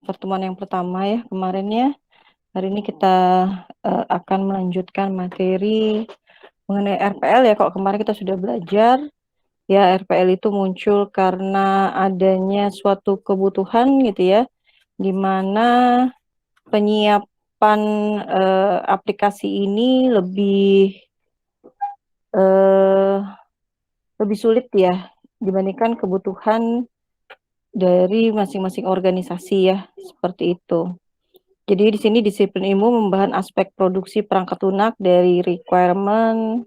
pertemuan yang pertama ya kemarin ya. Hari ini kita akan melanjutkan materi mengenai RPL ya. Kalau kemarin kita sudah belajar, ya RPL itu muncul karena adanya suatu kebutuhan gitu ya, di mana penyiapan aplikasi ini eh, lebih sulit ya dibandingkan kebutuhan dari masing-masing organisasi ya, seperti itu. Jadi di sini disiplin ilmu membahas aspek produksi perangkat lunak dari requirement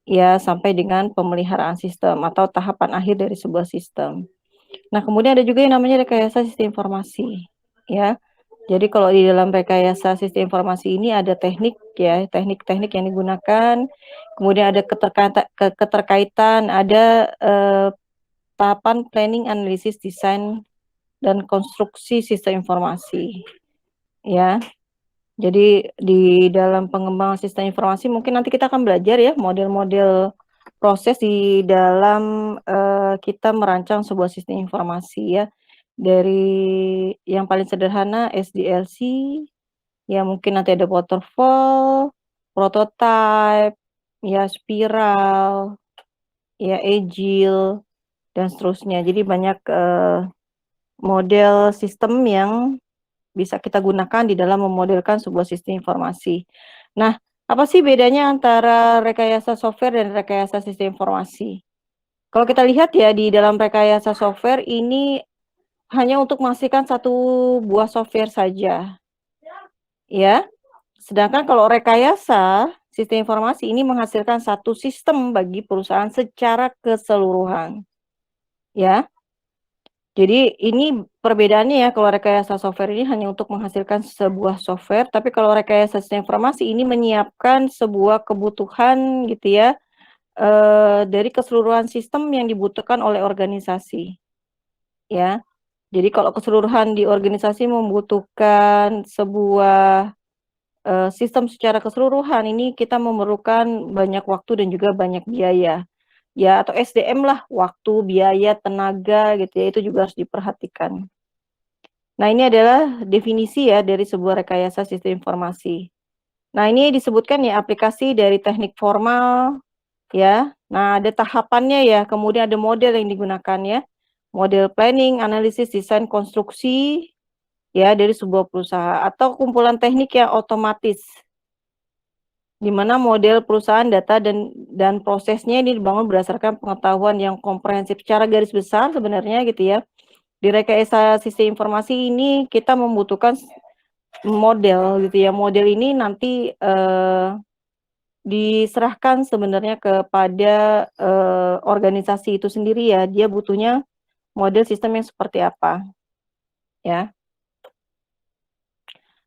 ya sampai dengan pemeliharaan sistem atau tahapan akhir dari sebuah sistem. Nah, kemudian ada juga yang namanya rekayasa sistem informasi ya. Jadi kalau di dalam rekayasa sistem informasi ini ada teknik ya, teknik-teknik yang digunakan, kemudian ada keterkaitan, ada tahapan planning, analisis, desain dan konstruksi sistem informasi ya. Jadi di dalam pengembangan sistem informasi mungkin nanti kita akan belajar ya model-model proses di dalam kita merancang sebuah sistem informasi ya. Dari yang paling sederhana SDLC, ya mungkin nanti ada waterfall, prototype, ya spiral, ya agile dan seterusnya. Jadi banyak model sistem yang bisa kita gunakan di dalam memodelkan sebuah sistem informasi. Nah, apa sih bedanya antara rekayasa software dan rekayasa sistem informasi? Kalau kita lihat ya di dalam rekayasa software ini hanya untuk memastikan satu buah software saja, ya. Sedangkan kalau rekayasa sistem informasi ini menghasilkan satu sistem bagi perusahaan secara keseluruhan, ya. Jadi ini perbedaannya ya, kalau rekayasa software ini hanya untuk menghasilkan sebuah software, tapi kalau rekayasa sistem informasi ini menyiapkan sebuah kebutuhan gitu ya, dari keseluruhan sistem yang dibutuhkan oleh organisasi, ya. Jadi kalau keseluruhan di organisasi membutuhkan sebuah sistem secara keseluruhan, ini kita memerlukan banyak waktu dan juga banyak biaya. Ya, atau SDM lah, waktu, biaya, tenaga gitu ya, itu juga harus diperhatikan. Nah, ini adalah definisi ya dari sebuah rekayasa sistem informasi. Nah, ini disebutkan ya aplikasi dari teknik formal ya. Nah, ada tahapannya ya, kemudian ada model yang digunakan ya. Model planning, analisis, desain, konstruksi ya dari sebuah perusahaan atau kumpulan teknik yang otomatis di mana model perusahaan, data dan prosesnya ini dibangun berdasarkan pengetahuan yang komprehensif secara garis besar sebenarnya gitu ya. Di rekayasa sistem informasi ini kita membutuhkan model gitu ya. Model ini nanti diserahkan sebenarnya kepada organisasi itu sendiri ya. Dia butuhnya model sistem yang seperti apa ya.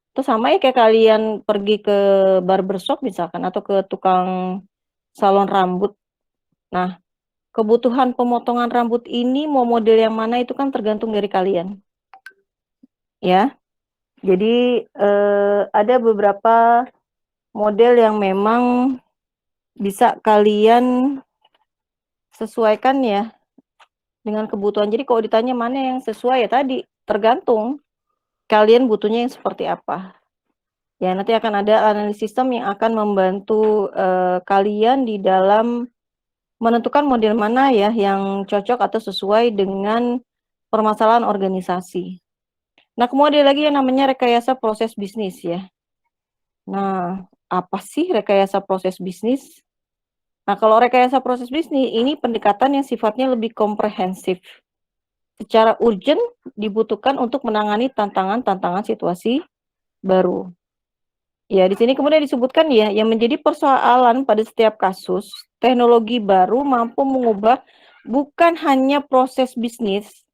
Itu sama ya kayak kalian pergi ke barbershop misalkan atau ke tukang salon rambut. Nah, kebutuhan pemotongan rambut ini mau model yang mana itu kan tergantung dari kalian ya. Jadi ada beberapa model yang memang bisa kalian sesuaikan ya dengan kebutuhan. Jadi kalau ditanya mana yang sesuai ya tadi, tergantung kalian butuhnya yang seperti apa. Ya, nanti akan ada analisis sistem yang akan membantu kalian di dalam menentukan model mana ya yang cocok atau sesuai dengan permasalahan organisasi. Nah, kemudian ada lagi yang namanya rekayasa proses bisnis ya. Nah, apa sih rekayasa proses bisnis? Nah, kalau rekayasa proses bisnis ini pendekatan yang sifatnya lebih komprehensif. Secara urgent dibutuhkan untuk menangani tantangan-tantangan situasi baru. Ya, di sini kemudian disebutkan ya, yang menjadi persoalan pada setiap kasus, teknologi baru mampu mengubah bukan hanya proses bisnis,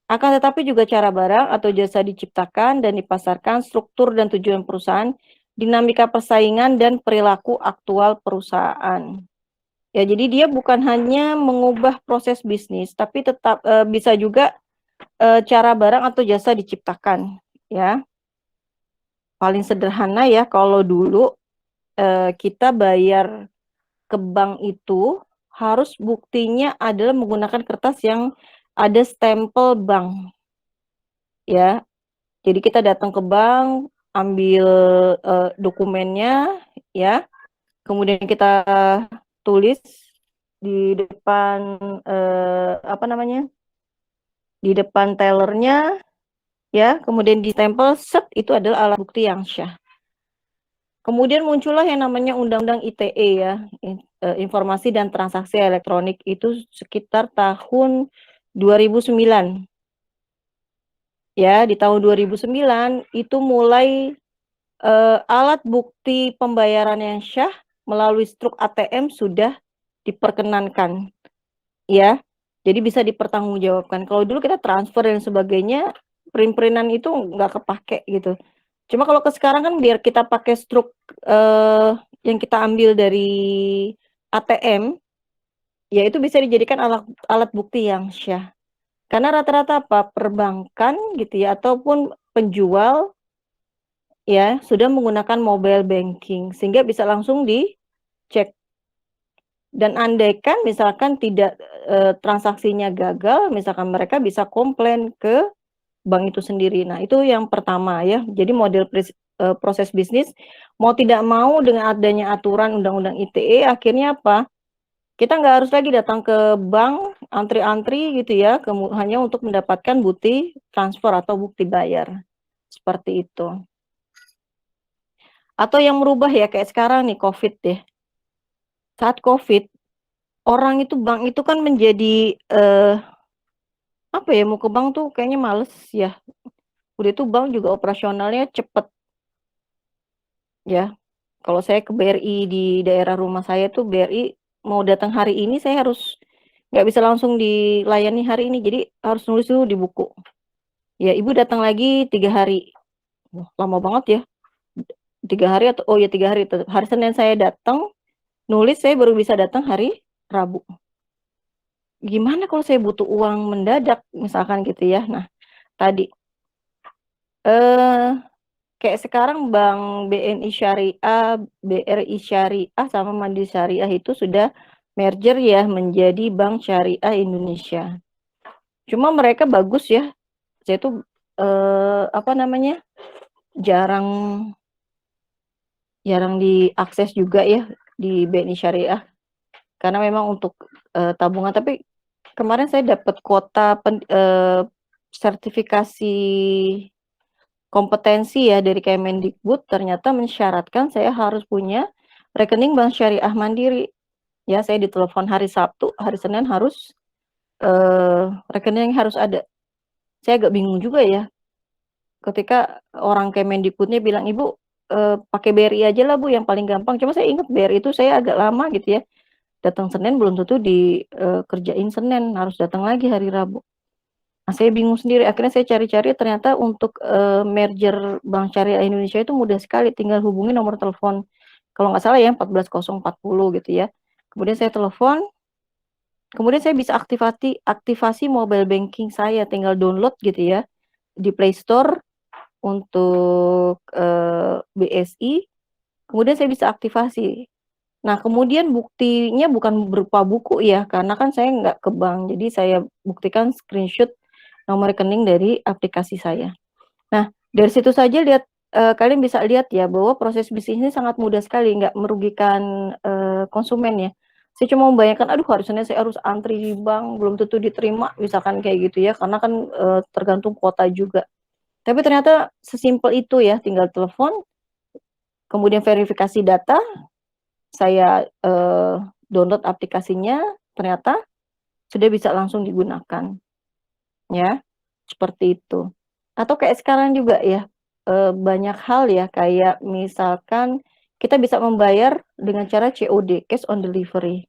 akan tetapi juga cara barang atau jasa diciptakan dan dipasarkan, struktur dan tujuan perusahaan, dinamika persaingan dan perilaku aktual perusahaan. Ya, jadi dia bukan hanya mengubah proses bisnis, tapi tetap bisa juga cara barang atau jasa diciptakan, ya. Paling sederhana ya, kalau dulu kita bayar ke bank itu harus buktinya adalah menggunakan kertas yang ada stempel bank, ya. Jadi kita datang ke bank, ambil, dokumennya ya, kemudian kita tulis di depan, apa namanya, di depan tellernya ya, kemudian ditempel, set, itu adalah alat bukti yang syah. Kemudian muncullah yang namanya Undang-Undang ITE ya, Informasi dan Transaksi Elektronik, itu sekitar tahun 2009. Ya, di tahun 2009 itu mulai, alat bukti pembayaran yang syah melalui struk ATM sudah diperkenankan, ya. Jadi bisa dipertanggungjawabkan. Kalau dulu kita transfer dan sebagainya, print-printan itu nggak kepake gitu. Cuma kalau ke sekarang kan biar kita pakai struk, yang kita ambil dari ATM, ya itu bisa dijadikan alat alat bukti yang syah. Karena rata-rata apa, perbankan gitu ya, ataupun penjual ya, sudah menggunakan mobile banking, sehingga bisa langsung dicek. Dan andaikan misalkan tidak, transaksinya gagal, misalkan mereka bisa komplain ke bank itu sendiri. Nah, itu yang pertama ya. Jadi model proses bisnis, mau tidak mau dengan adanya aturan Undang-Undang ITE, akhirnya apa, kita nggak harus lagi datang ke bank, antri-antri gitu ya, hanya untuk mendapatkan bukti transfer atau bukti bayar, seperti itu. Atau yang merubah ya, kayak sekarang nih Covid deh. Saat Covid, orang itu bank itu kan menjadi, apa ya, mau ke bank tuh kayaknya males ya. Udah itu bank juga operasionalnya cepet ya. Kalau saya ke BRI di daerah rumah saya tuh BRI, mau datang hari ini saya harus nggak bisa langsung dilayani hari ini, jadi harus nulis dulu di buku. Ya, Ibu datang lagi 3 hari. Wah, lama banget ya, 3 hari atau oh ya 3 hari, hari Senin saya datang, nulis saya baru bisa datang hari Rabu. Gimana kalau saya butuh uang mendadak misalkan gitu ya. Nah, tadi, eee, kayak sekarang Bank BNI Syariah, BRI Syariah, sama Mandiri Syariah itu sudah merger ya menjadi Bank Syariah Indonesia. Cuma mereka bagus ya, saya tuh, apa namanya, jarang jarang diakses juga ya di BNI Syariah, karena memang untuk, tabungan. Tapi kemarin saya dapat kuota sertifikasi kompetensi ya dari Kemendikbud, ternyata mensyaratkan saya harus punya rekening Bank Syariah Mandiri. Ya, saya ditelepon hari Sabtu, hari Senin harus, rekening harus ada. Saya agak bingung juga ya, ketika orang Kemendikbudnya bilang, "Ibu, pakai BRI aja lah Bu, yang paling gampang." Cuma saya ingat BRI itu saya agak lama gitu ya, datang Senin belum tentu kerjain Senin, harus datang lagi hari Rabu. Nah, saya bingung sendiri, akhirnya saya cari-cari, ternyata untuk, merger Bank Syariah Indonesia itu mudah sekali, tinggal hubungi nomor telepon, kalau nggak salah ya 14.040 gitu ya. Kemudian saya telepon, kemudian saya bisa aktivasi mobile banking saya, tinggal download gitu ya, di Play Store untuk, BSI, kemudian saya bisa aktivasi. Nah, kemudian buktinya bukan berupa buku ya, karena kan saya nggak ke bank, jadi saya buktikan screenshot nomor rekening dari aplikasi saya. Nah, dari situ saja kalian bisa lihat ya bahwa proses bisnis ini sangat mudah sekali, nggak merugikan, konsumen ya. Saya cuma membayangkan, aduh harusnya saya harus antri di bank, belum tentu diterima, misalkan kayak gitu ya, karena kan, tergantung kuota juga. Tapi ternyata sesimpel itu ya, tinggal telepon, kemudian verifikasi data, saya, download aplikasinya, ternyata sudah bisa langsung digunakan, ya, seperti itu. Atau kayak sekarang juga ya, banyak hal ya, kayak misalkan kita bisa membayar dengan cara COD, cash on delivery.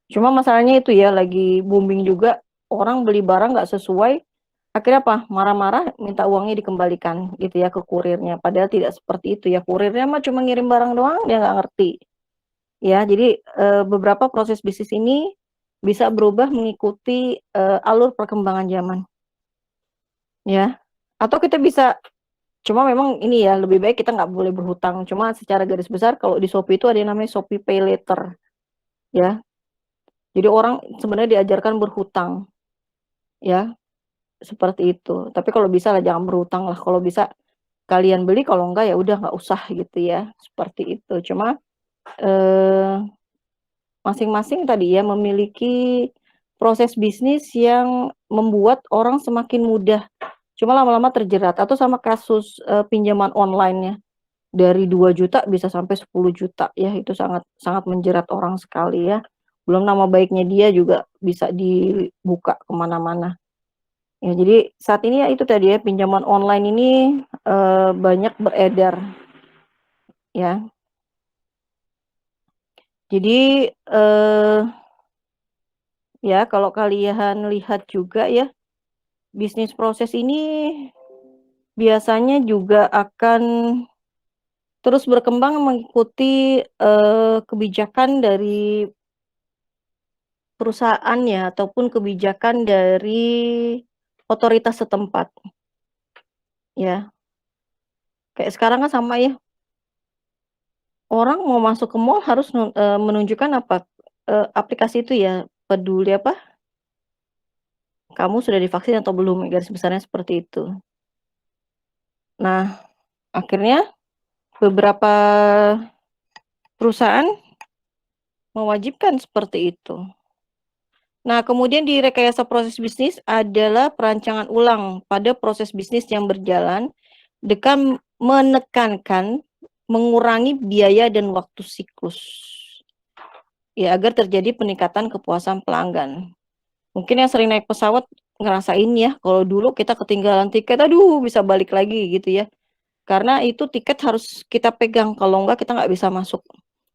Cuma masalahnya itu ya, lagi booming juga, orang beli barang nggak sesuai, akhirnya apa, marah-marah minta uangnya dikembalikan gitu ya ke kurirnya, padahal tidak seperti itu ya, kurirnya mah cuma ngirim barang doang, dia nggak ngerti. Ya, jadi, beberapa proses bisnis ini bisa berubah mengikuti, alur perkembangan zaman, ya. Atau kita bisa, cuma memang ini ya, lebih baik kita nggak boleh berhutang, cuma secara garis besar kalau di Shopee itu ada yang namanya Shopee Pay Later, ya. Jadi orang sebenarnya diajarkan berhutang, ya, seperti itu. Tapi kalau bisa lah jangan berhutang lah, kalau bisa kalian beli, kalau enggak ya udah nggak usah gitu ya, seperti itu. Cuma, eee, masing-masing tadi ya memiliki proses bisnis yang membuat orang semakin mudah, cuma lama-lama terjerat atau sama kasus, pinjaman online-nya, dari 2 juta bisa sampai 10 juta ya, itu sangat sangat menjerat orang sekali ya. Belum nama baiknya dia juga bisa dibuka ke mana-mana. Ya jadi saat ini ya itu tadi ya, pinjaman online ini, banyak beredar ya. Jadi, ya kalau kalian lihat juga ya, bisnis proses ini biasanya juga akan terus berkembang mengikuti, kebijakan dari perusahaan ya, ataupun kebijakan dari otoritas setempat, ya. Kayak sekarang kan sama ya, orang mau masuk ke mall harus menunjukkan apa, aplikasi itu ya, Peduli apa, kamu sudah divaksin atau belum, garis besarnya seperti itu. Nah, akhirnya beberapa perusahaan mewajibkan seperti itu. Nah, kemudian di rekayasa proses bisnis adalah perancangan ulang pada proses bisnis yang berjalan dengan menekankan mengurangi biaya dan waktu siklus. Ya, agar terjadi peningkatan kepuasan pelanggan. Mungkin yang sering naik pesawat ngerasain ya, kalau dulu kita ketinggalan tiket, aduh bisa balik lagi gitu ya. Karena itu tiket harus kita pegang, kalau enggak kita nggak bisa masuk.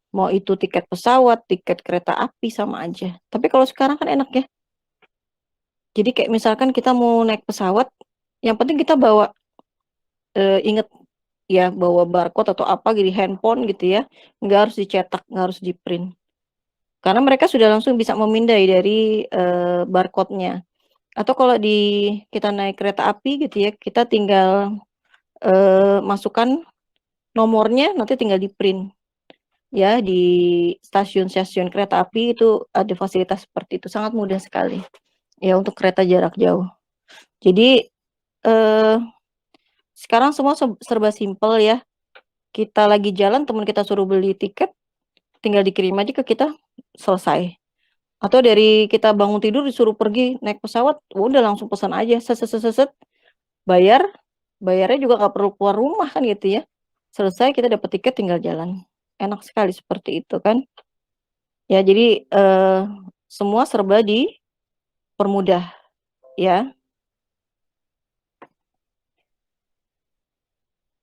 Mau itu tiket pesawat, tiket kereta api, sama aja. Tapi kalau sekarang kan enak ya. Jadi kayak misalkan kita mau naik pesawat, yang penting kita bawa, inget ya, bawa barcode atau apa di handphone gitu ya, nggak harus dicetak, nggak harus di-print. Karena mereka sudah langsung bisa memindai dari, barcode-nya. Atau kalau kita naik kereta api gitu ya, kita tinggal, masukkan nomornya, nanti tinggal di-print. Ya, di stasiun-stasiun kereta api itu ada fasilitas seperti itu, sangat mudah sekali, ya untuk kereta jarak jauh. Jadi, eee, sekarang semua serba simpel ya, kita lagi jalan teman kita suruh beli tiket, tinggal dikirim aja ke kita, selesai. Atau dari kita bangun tidur disuruh pergi naik pesawat, udah langsung pesan aja, bayar, bayarnya juga nggak perlu keluar rumah kan gitu ya. Selesai kita dapat tiket tinggal jalan. Enak sekali seperti itu kan. Ya jadi, semua serba dipermudah ya.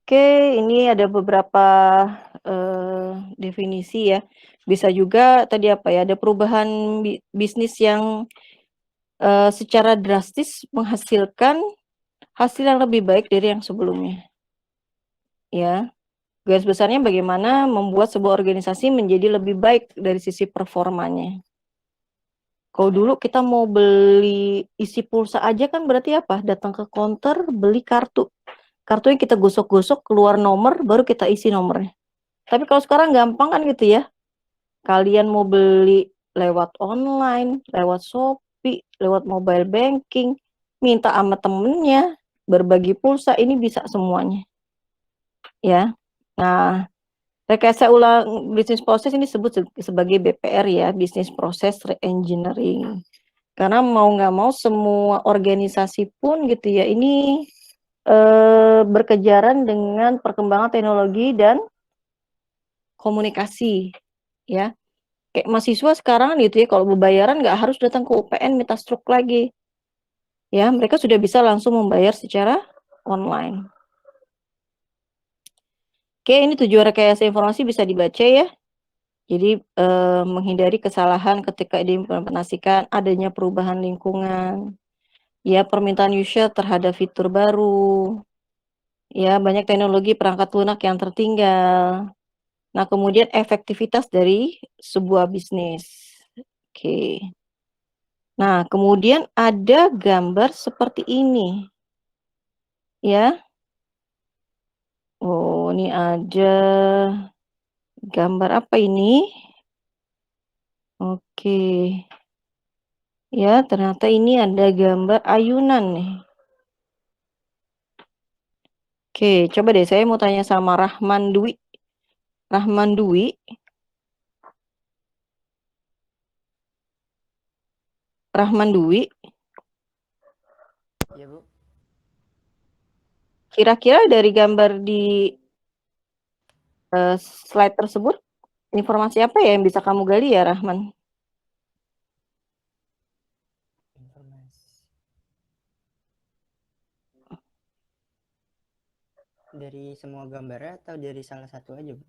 Oke, ini ada beberapa, definisi ya. Bisa juga tadi apa ya, ada perubahan bisnis yang, secara drastis menghasilkan hasil yang lebih baik dari yang sebelumnya, ya. Garis besarnya bagaimana membuat sebuah organisasi menjadi lebih baik dari sisi performanya. Kalau dulu kita mau beli isi pulsa aja kan berarti apa, datang ke counter beli kartu. Kartunya kita gosok-gosok, keluar nomor, baru kita isi nomornya. Tapi kalau sekarang gampang kan gitu ya, kalian mau beli lewat online, lewat Shopee, lewat mobile banking, minta sama temennya, berbagi pulsa, ini bisa semuanya, ya. Nah, rekayasa ulang bisnis proses ini disebut sebagai BPR ya, Business Process Reengineering. Karena mau nggak mau semua organisasi pun gitu ya, ini, berkejaran dengan perkembangan teknologi dan komunikasi, ya. Kayak mahasiswa sekarang gitu ya, kalau pembayaran nggak harus datang ke UPN minta struk lagi, ya, mereka sudah bisa langsung membayar secara online. Oke, ini tujuan rekayasa informasi bisa dibaca ya. Jadi, menghindari kesalahan ketika diimplementasikan, adanya perubahan lingkungan, ya permintaan user terhadap fitur baru, ya banyak teknologi perangkat lunak yang tertinggal. Nah, kemudian efektivitas dari sebuah bisnis. Oke. Nah, kemudian ada gambar seperti ini, ya. Oh, ini ada gambar apa ini? Oke. Ya, ternyata ini ada gambar ayunan nih. Oke, coba deh saya mau tanya sama Rahman Dwi. Rahman Dwi, Rahman Dwi, Ya Bu. kira-kira dari gambar di slide tersebut, informasi apa ya yang bisa kamu gali ya, Rahman? Informasi dari semua gambarnya atau dari salah satu aja Bu?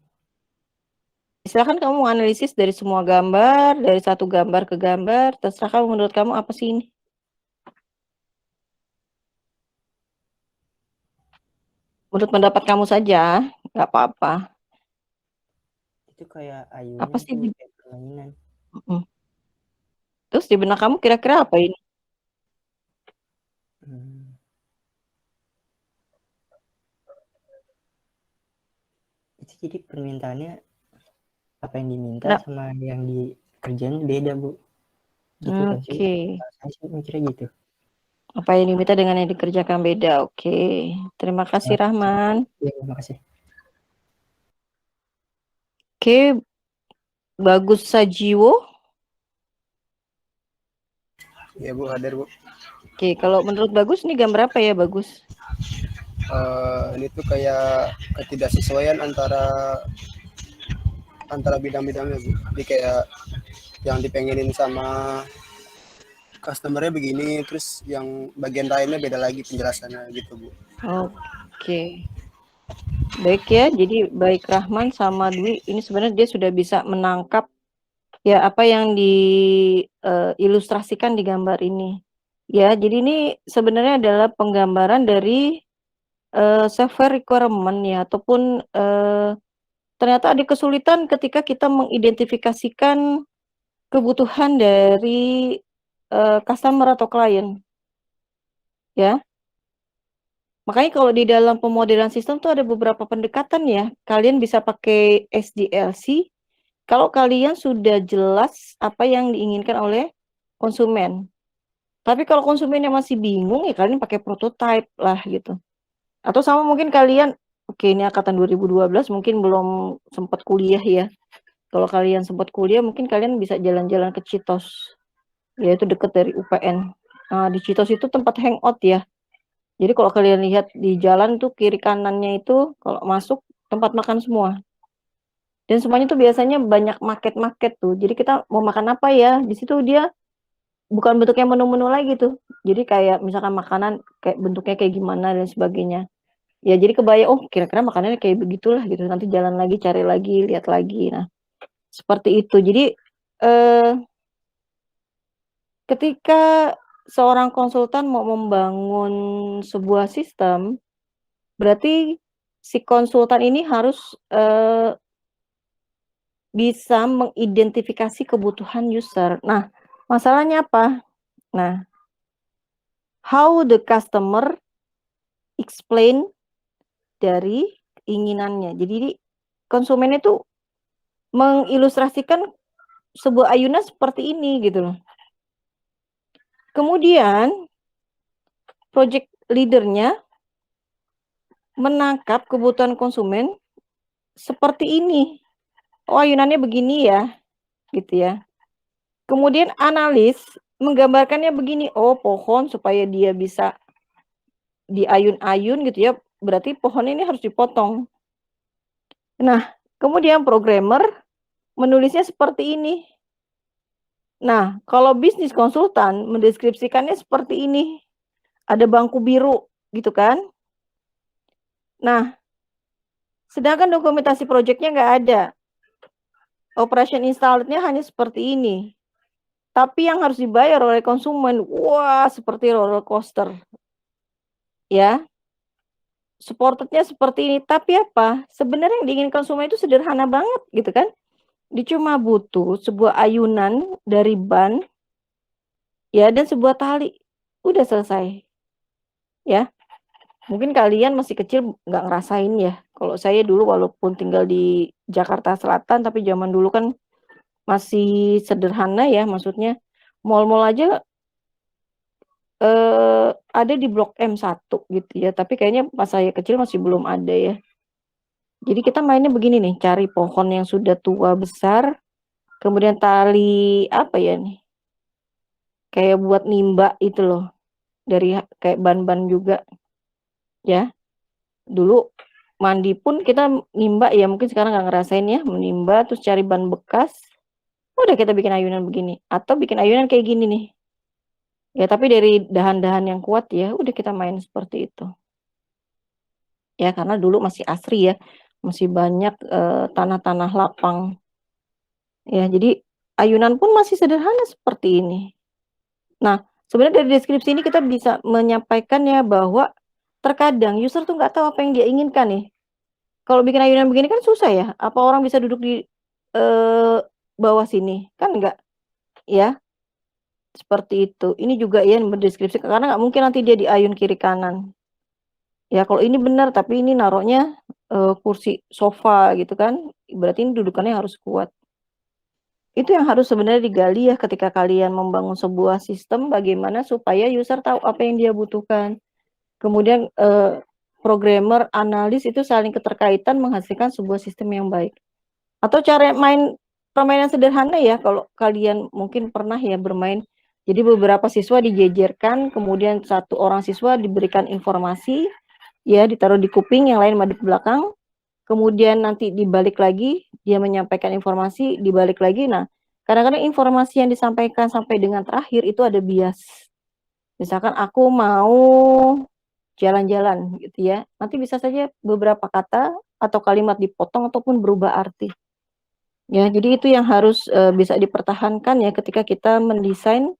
Silakan kamu analisis dari semua gambar, dari satu gambar ke gambar, terserah kamu, menurut kamu apa sih ini? Menurut pendapat kamu saja, nggak apa-apa. Itu kayak Apa ayunan sih? tuh, kayak permainan. Terus di benak kamu kira-kira apa ini? Hmm. Itu jadi permintaannya apa yang diminta Nah, sama yang dikerjain beda Bu. Gitu kan sih. oke. Saya sih mikirnya gitu. Apa yang diminta dengan yang dikerjakan beda. Oke. Terima kasih, Rahman. Ya, terima kasih. Oke, Bagus Sajiwo. Ya Bu, hadir Bu. Oke, kalau menurut Bagus ini gambar apa ya, Bagus? Ini tuh kayak ketidaksesuaian antara bidang-bidangnya Bu. Jadi kayak yang dipengenin sama customernya begini, terus yang bagian lainnya beda lagi penjelasannya gitu Bu. Oke. Baik ya, jadi baik Rahman sama Dwi ini sebenarnya dia sudah bisa menangkap ya apa yang diilustrasikan di gambar ini. Ya, jadi ini sebenarnya adalah penggambaran dari software requirement ya, ataupun ternyata ada kesulitan ketika kita mengidentifikasikan kebutuhan dari customer atau klien, ya. Makanya kalau di dalam pemodelan sistem tuh ada beberapa pendekatan ya. Kalian bisa pakai SDLC kalau kalian sudah jelas apa yang diinginkan oleh konsumen. Tapi kalau konsumennya masih bingung ya kalian pakai prototype lah gitu. Atau sama mungkin kalian, oke ini angkatan 2012 mungkin belum sempat kuliah ya. Kalau kalian sempat kuliah mungkin kalian bisa jalan-jalan ke Citos, yaitu dekat dari UPN. Nah, di Citos itu tempat hangout ya. Jadi kalau kalian lihat di jalan tuh kiri kanannya itu kalau masuk tempat makan semua. Dan semuanya tuh biasanya banyak market-market tuh. Jadi kita mau makan apa ya? Di situ dia bukan bentuknya menu-menu lagi tuh. Jadi kayak misalkan makanan kayak bentuknya kayak gimana dan sebagainya. Ya jadi kebayang, oh kira-kira makanannya kayak begitulah gitu. Nanti jalan lagi, cari lagi, lihat lagi. Nah, seperti itu. Jadi eh, ketika seorang konsultan mau membangun sebuah sistem, berarti si konsultan ini harus bisa mengidentifikasi kebutuhan user. Nah, masalahnya apa? Nah, how the customer explain dari keinginannya. Jadi konsumen itu mengilustrasikan sebuah ayunan seperti ini gitu loh. Kemudian project leadernya menangkap kebutuhan konsumen seperti ini. Oh, ayunannya begini ya, gitu ya. Kemudian analis menggambarkannya begini, oh pohon supaya dia bisa diayun-ayun gitu ya, berarti pohon ini harus dipotong. Nah, kemudian programmer menulisnya seperti ini. Nah, kalau bisnis konsultan mendeskripsikannya seperti ini. Ada bangku biru, gitu kan. Nah, sedangkan dokumentasi proyeknya nggak ada. Operation installed-nya hanya seperti ini. Tapi yang harus dibayar oleh konsumen, wah seperti roller coaster. Ya, supported-nya seperti ini. Tapi apa? Sebenarnya yang diinginkan konsumen itu sederhana banget gitu kan. Dia cuma butuh sebuah ayunan dari ban, ya, dan sebuah tali. Udah selesai. Ya, mungkin kalian masih kecil nggak ngerasain ya. Kalau saya dulu walaupun tinggal di Jakarta Selatan, tapi zaman dulu kan masih sederhana ya, maksudnya mall-mall aja ada di Blok M1 gitu ya, tapi kayaknya pas saya kecil masih belum ada ya. Jadi kita mainnya begini nih, cari pohon yang sudah tua besar, kemudian tali apa ya nih, kayak buat nimba itu loh, dari kayak ban-ban juga ya. Dulu mandi pun kita nimba ya, mungkin sekarang nggak ngerasain ya, menimba terus cari ban bekas, udah kita bikin ayunan begini. Atau bikin ayunan kayak gini nih. Ya tapi dari dahan-dahan yang kuat ya, udah kita main seperti itu. Ya karena dulu masih asri ya, masih banyak tanah-tanah lapang. Ya jadi ayunan pun masih sederhana seperti ini. Nah, sebenarnya dari deskripsi ini kita bisa menyampaikan ya bahwa terkadang user tuh nggak tahu apa yang dia inginkan nih. Kalau bikin ayunan begini kan susah ya, apa orang bisa duduk di bawah sini? Kan enggak, ya, seperti itu. Ini juga ya berdeskripsi karena nggak mungkin nanti dia di ayun kiri kanan. Ya kalau ini benar, tapi ini naruhnya kursi sofa gitu kan, berarti ini dudukannya harus kuat. Itu yang harus sebenarnya digali ya ketika kalian membangun sebuah sistem, bagaimana supaya user tahu apa yang dia butuhkan. Kemudian programmer, analis itu saling keterkaitan menghasilkan sebuah sistem yang baik. Atau cara main permainan sederhana ya, kalau kalian mungkin pernah ya bermain. Jadi beberapa siswa dijejerkan, kemudian satu orang siswa diberikan informasi, ya ditaruh di kuping, yang lain madep belakang. Kemudian nanti dibalik lagi, dia menyampaikan informasi, dibalik lagi. Nah, kadang-kadang informasi yang disampaikan sampai dengan terakhir itu ada bias. Misalkan aku mau jalan-jalan gitu ya, nanti bisa saja beberapa kata atau kalimat dipotong ataupun berubah arti. Ya, jadi itu yang harus bisa dipertahankan ya ketika kita mendesain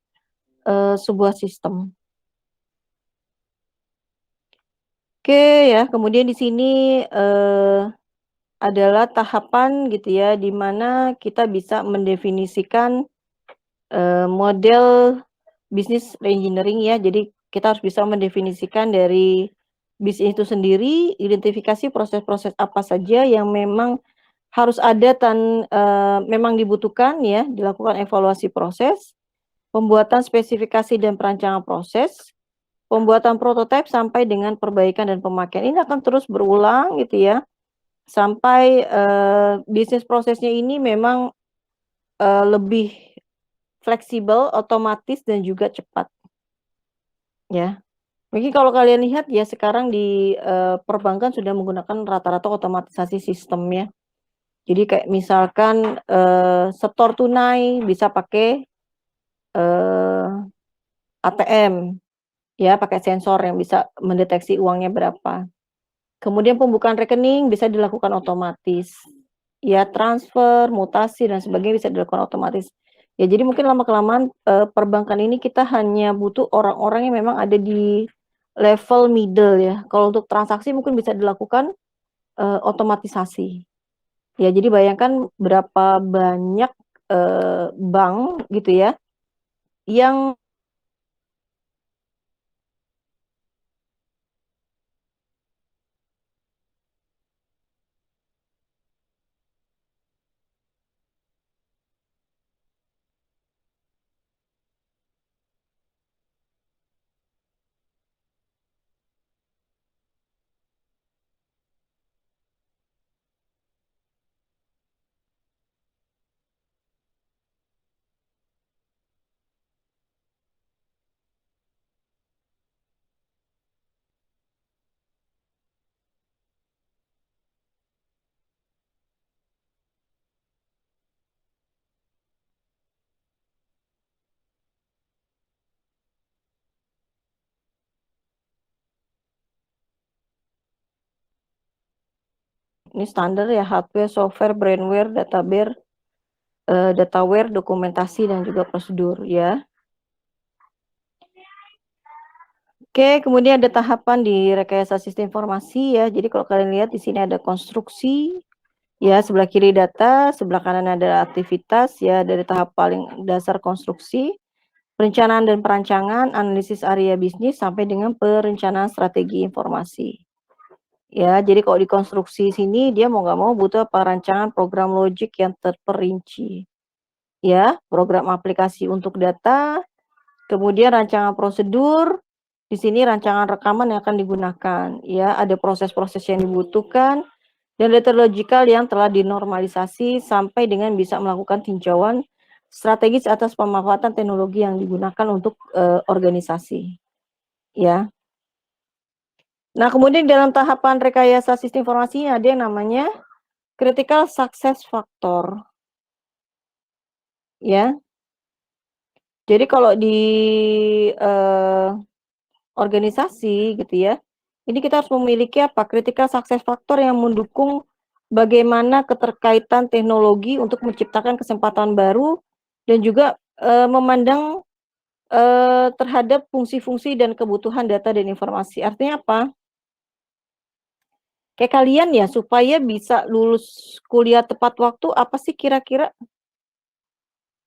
sebuah sistem. Oke ya, kemudian di sini adalah tahapan gitu ya, di mana kita bisa mendefinisikan model bisnis reengineering ya. Jadi kita harus bisa mendefinisikan dari bisnis itu sendiri, identifikasi proses-proses apa saja yang memang harus ada dan memang dibutuhkan ya, dilakukan evaluasi proses, pembuatan spesifikasi dan perancangan proses, pembuatan prototipe sampai dengan perbaikan dan pemakaian. Ini akan terus berulang gitu ya, sampai bisnis prosesnya ini memang lebih fleksibel, otomatis dan juga cepat. Ya. Mungkin kalau kalian lihat ya sekarang di perbankan sudah menggunakan rata-rata otomatisasi sistem ya. Jadi kayak misalkan setor tunai bisa pakai ATM ya, pakai sensor yang bisa mendeteksi uangnya berapa. Kemudian pembukaan rekening bisa dilakukan otomatis. Ya, transfer, mutasi dan sebagainya bisa dilakukan otomatis. Ya, jadi mungkin lama-kelamaan perbankan ini kita hanya butuh orang-orang yang memang ada di level middle ya. Kalau untuk transaksi mungkin bisa dilakukan otomatisasi. Ya, jadi bayangkan berapa banyak bank gitu ya yang ini standar ya, hardware, software, brainware, dataware, dokumentasi dan juga prosedur ya. Oke, kemudian ada tahapan di rekayasa sistem informasi ya. Jadi kalau kalian lihat di sini ada konstruksi ya, sebelah kiri data, sebelah kanan ada aktivitas ya, dari tahap paling dasar konstruksi, perencanaan dan perancangan, analisis area bisnis sampai dengan perencanaan strategi informasi. Ya, jadi kalau di konstruksi sini dia mau nggak mau butuh perancangan program logik yang terperinci. Ya, program aplikasi untuk data, Kemudian rancangan prosedur, di sini rancangan rekaman yang akan digunakan. Ya, ada proses-proses yang dibutuhkan dan data logikal yang telah dinormalisasi sampai dengan bisa melakukan tinjauan strategis atas pemanfaatan teknologi yang digunakan untuk organisasi. Ya. Nah, kemudian dalam tahapan rekayasa sistem informasi ada yang namanya critical success factor. Ya. Jadi kalau di organisasi gitu ya, ini kita harus memiliki apa? Critical success factor yang mendukung bagaimana keterkaitan teknologi untuk menciptakan kesempatan baru dan juga memandang terhadap fungsi-fungsi dan kebutuhan data dan informasi. Artinya apa? Kayak kalian ya, supaya bisa lulus kuliah tepat waktu, apa sih kira-kira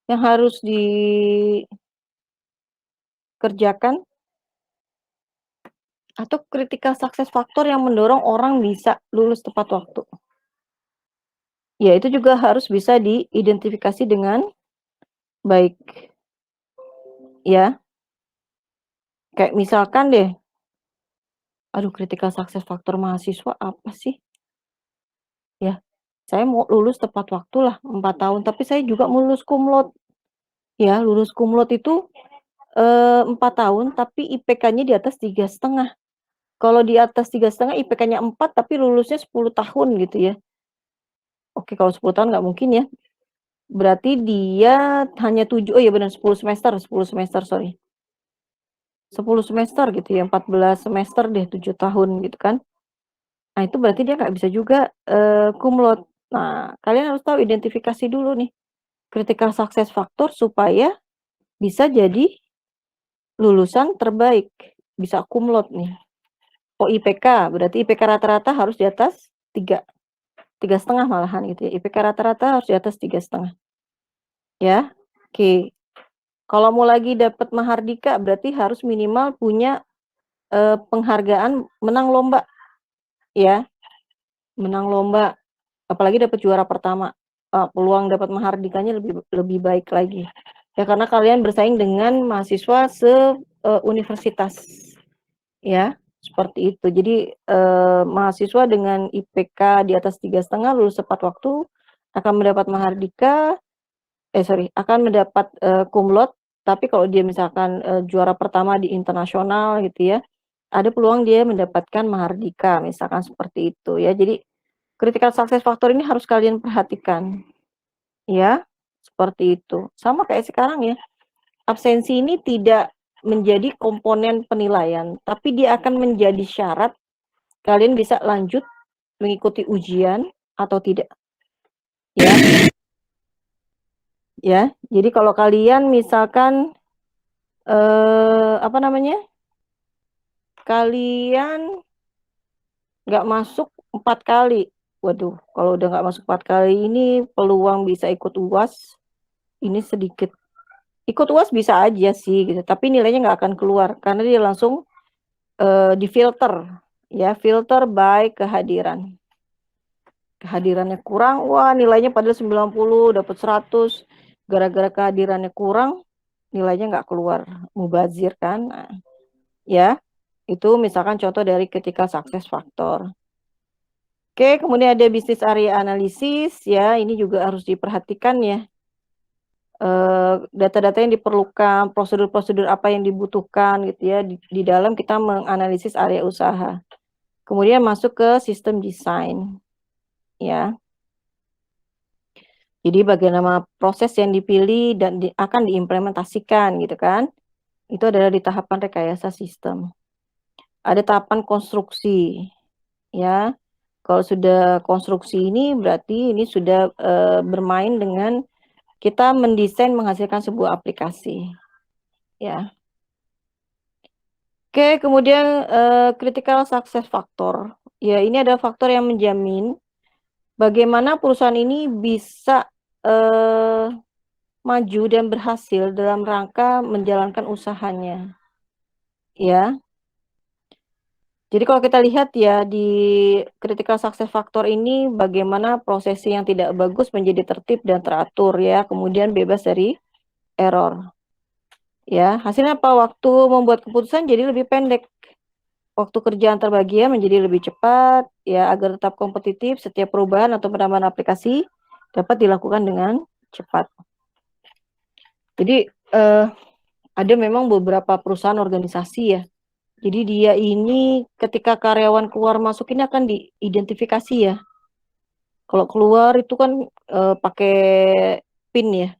yang harus dikerjakan? Atau critical success factor yang mendorong orang bisa lulus tepat waktu? Ya, itu juga harus bisa diidentifikasi dengan baik. Ya, kayak misalkan deh, aduh critical success factor mahasiswa apa sih? Ya, saya mau lulus tepat waktu lah 4 tahun, tapi saya juga mau lulus cum laude. Ya, lulus cum laude itu 4 tahun, tapi IPK-nya di atas 3,5. Kalau di atas 3,5 IPK-nya 4, tapi lulusnya 10 tahun gitu ya. Oke, kalau 10 tahun nggak mungkin ya. Berarti dia hanya 7, oh iya benar 10 semester, 10 semester, sorry. 10 semester gitu ya, 14 semester deh, 7 tahun gitu kan. Nah, itu berarti dia nggak bisa juga cum laude. Nah, kalian harus tahu identifikasi dulu nih, critical success factor supaya bisa jadi lulusan terbaik, bisa cum laude nih. Oh, IPK, berarti IPK rata-rata harus di atas 3, 3,5 malahan gitu ya. IPK rata-rata harus di atas 3,5. Ya, oke. Kalau mau lagi dapat mahardika berarti harus minimal punya penghargaan menang lomba, ya. Menang lomba, apalagi dapat juara pertama. Peluang dapat mahardikanya lebih baik lagi. Ya, karena kalian bersaing dengan mahasiswa universitas. Ya, seperti itu. Jadi mahasiswa dengan IPK di atas 3,5 lulus tepat waktu akan mendapat mahardika, akan mendapat cum laude. Tapi kalau dia misalkan juara pertama di internasional gitu ya, ada peluang dia mendapatkan mahardika, misalkan seperti itu ya. Jadi critical success factor ini harus kalian perhatikan, ya, seperti itu. Sama kayak sekarang ya, absensi ini tidak menjadi komponen penilaian, tapi dia akan menjadi syarat kalian bisa lanjut mengikuti ujian atau tidak. Ya. Ya, jadi kalau kalian misalkan apa namanya? Kalian nggak masuk 4 kali. Waduh, kalau udah nggak masuk 4 kali ini peluang bisa ikut UAS ini sedikit. Ikut UAS bisa aja sih gitu, tapi nilainya nggak akan keluar karena dia langsung difilter, ya, filter by kehadiran. Kehadirannya kurang, wah nilainya padahal 90, dapat 100, gara-gara kehadirannya kurang, nilainya nggak keluar, mubazir kan. Nah, ya, itu misalkan contoh dari critical success factor. Oke, kemudian ada business area analisis, ya, ini juga harus diperhatikan ya. Data-data yang diperlukan, prosedur-prosedur apa yang dibutuhkan gitu ya, di dalam kita menganalisis area usaha. Kemudian masuk ke sistem desain, ya. Jadi bagaimana proses yang dipilih dan akan diimplementasikan gitu kan. Itu adalah di tahapan rekayasa sistem. Ada tahapan konstruksi, ya. Kalau sudah konstruksi ini berarti ini sudah bermain dengan kita mendesain menghasilkan sebuah aplikasi, ya. Oke, kemudian critical success factor. Ya, ini adalah faktor yang menjamin bagaimana perusahaan ini bisa maju dan berhasil dalam rangka menjalankan usahanya. Ya. Jadi kalau kita lihat ya di critical success factor ini bagaimana prosesi yang tidak bagus menjadi tertib dan teratur ya, kemudian bebas dari error. Ya, hasilnya apa? Waktu membuat keputusan jadi lebih pendek. Waktu kerja antar bagian menjadi lebih cepat, ya agar tetap kompetitif, setiap perubahan atau penambahan aplikasi dapat dilakukan dengan cepat. Jadi ada memang beberapa perusahaan organisasi ya. Jadi dia ini ketika karyawan keluar masuk ini akan diidentifikasi ya. Kalau keluar itu kan pakai PIN ya.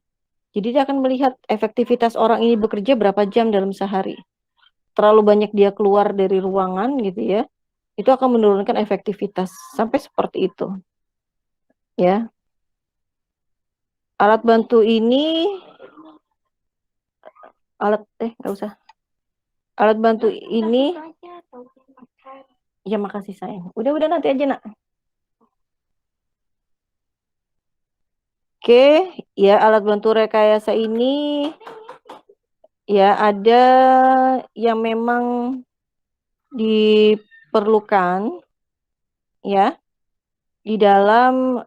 Jadi dia akan melihat efektivitas orang ini bekerja berapa jam dalam sehari. Terlalu banyak dia keluar dari ruangan gitu ya, itu akan menurunkan efektivitas sampai seperti itu. Ya. Alat bantu ini nggak usah. Alat bantu ini ya makasih sayang. Udah nanti aja nak. Oke, ya alat bantu rekayasa ini ya ada yang memang diperlukan ya di dalam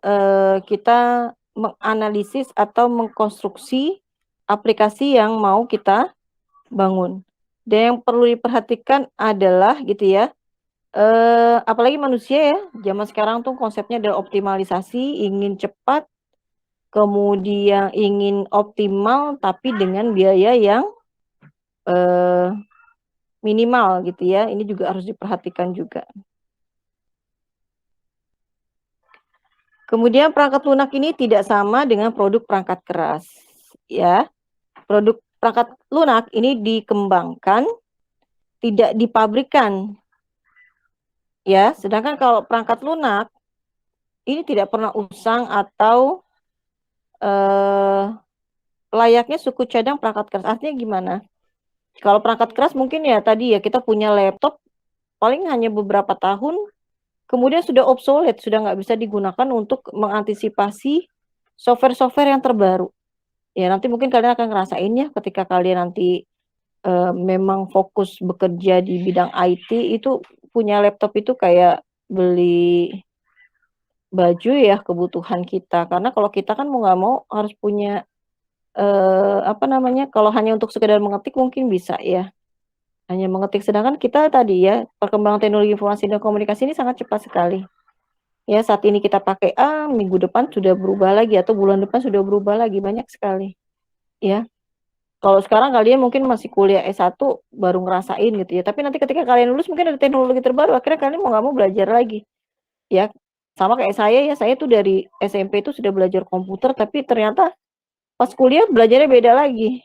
kita menganalisis atau mengkonstruksi aplikasi yang mau kita bangun. Dan yang perlu diperhatikan adalah gitu ya, apalagi manusia ya, zaman sekarang tuh konsepnya adalah optimalisasi, ingin cepat, kemudian ingin optimal tapi dengan biaya yang minimal gitu ya. Ini juga harus diperhatikan juga. Kemudian perangkat lunak ini tidak sama dengan produk perangkat keras ya. Produk perangkat lunak ini dikembangkan, tidak dipabrikan ya. Sedangkan kalau perangkat lunak ini tidak pernah usang atau layaknya suku cadang perangkat keras. Artinya gimana? Kalau perangkat keras mungkin ya tadi ya kita punya laptop paling hanya beberapa tahun, kemudian sudah obsolete, sudah nggak bisa digunakan untuk mengantisipasi software-software yang terbaru. Ya nanti mungkin kalian akan ngerasain ya ketika kalian nanti memang fokus bekerja di bidang IT itu punya laptop itu kayak beli baju ya kebutuhan kita. Karena kalau kita kan mau nggak mau harus punya kalau hanya untuk sekedar mengetik mungkin bisa ya. Hanya mengetik, sedangkan kita tadi ya, perkembangan teknologi informasi dan komunikasi ini sangat cepat sekali. Ya, saat ini kita pakai A, minggu depan sudah berubah lagi atau bulan depan sudah berubah lagi, banyak sekali. Ya. Kalau sekarang kalian mungkin masih kuliah S1 baru ngerasain gitu ya. Tapi nanti ketika kalian lulus mungkin ada teknologi terbaru, akhirnya kalian mau nggak mau belajar lagi. Ya. Sama kayak saya ya, saya tuh dari SMP itu sudah belajar komputer tapi ternyata pas kuliah belajarnya beda lagi.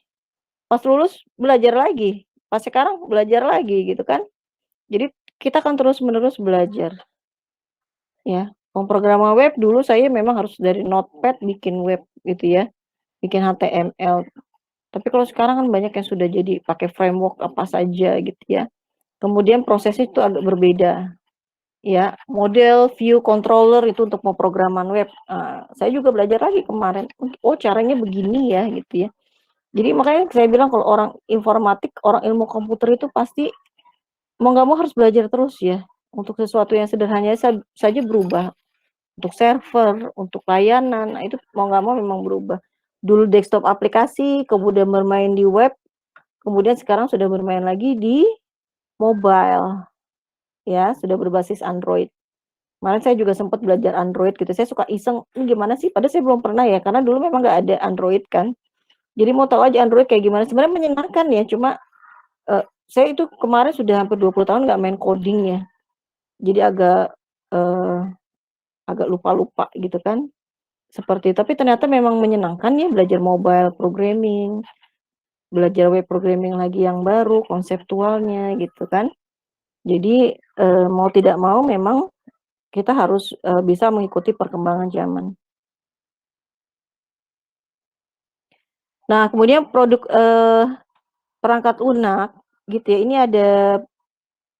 Pas lulus belajar lagi. Pas sekarang belajar lagi gitu kan. Jadi kita akan terus-menerus belajar. Ya. Pemrograman web dulu saya memang harus dari Notepad bikin web gitu ya. Bikin HTML. Tapi kalau sekarang kan banyak yang sudah jadi pakai framework apa saja gitu ya. Kemudian prosesnya itu agak berbeda. Ya, model view controller itu untuk pemrograman web. Saya juga belajar lagi kemarin. Oh, caranya begini ya gitu ya. Jadi makanya saya bilang kalau orang informatik, orang ilmu komputer itu pasti mau nggak mau harus belajar terus ya. Untuk sesuatu yang sederhana saja berubah. Untuk server, untuk layanan, nah itu mau nggak mau memang berubah. Dulu desktop aplikasi, kemudian bermain di web, kemudian sekarang sudah bermain lagi di mobile. Ya, sudah berbasis Android. Kemarin saya juga sempat belajar Android gitu. Saya suka iseng, ini gimana sih? Padahal saya belum pernah ya, karena dulu memang nggak ada Android kan. Jadi mau tahu aja Android kayak gimana. Sebenarnya menyenangkan ya, cuma saya itu kemarin sudah hampir 20 tahun nggak main coding ya. Jadi agak lupa-lupa gitu kan. Seperti tapi ternyata memang menyenangkan ya belajar mobile programming, belajar web programming lagi yang baru, konseptualnya gitu kan. Jadi mau tidak mau memang kita harus bisa mengikuti perkembangan zaman. Nah, kemudian produk perangkat lunak gitu ya, ini ada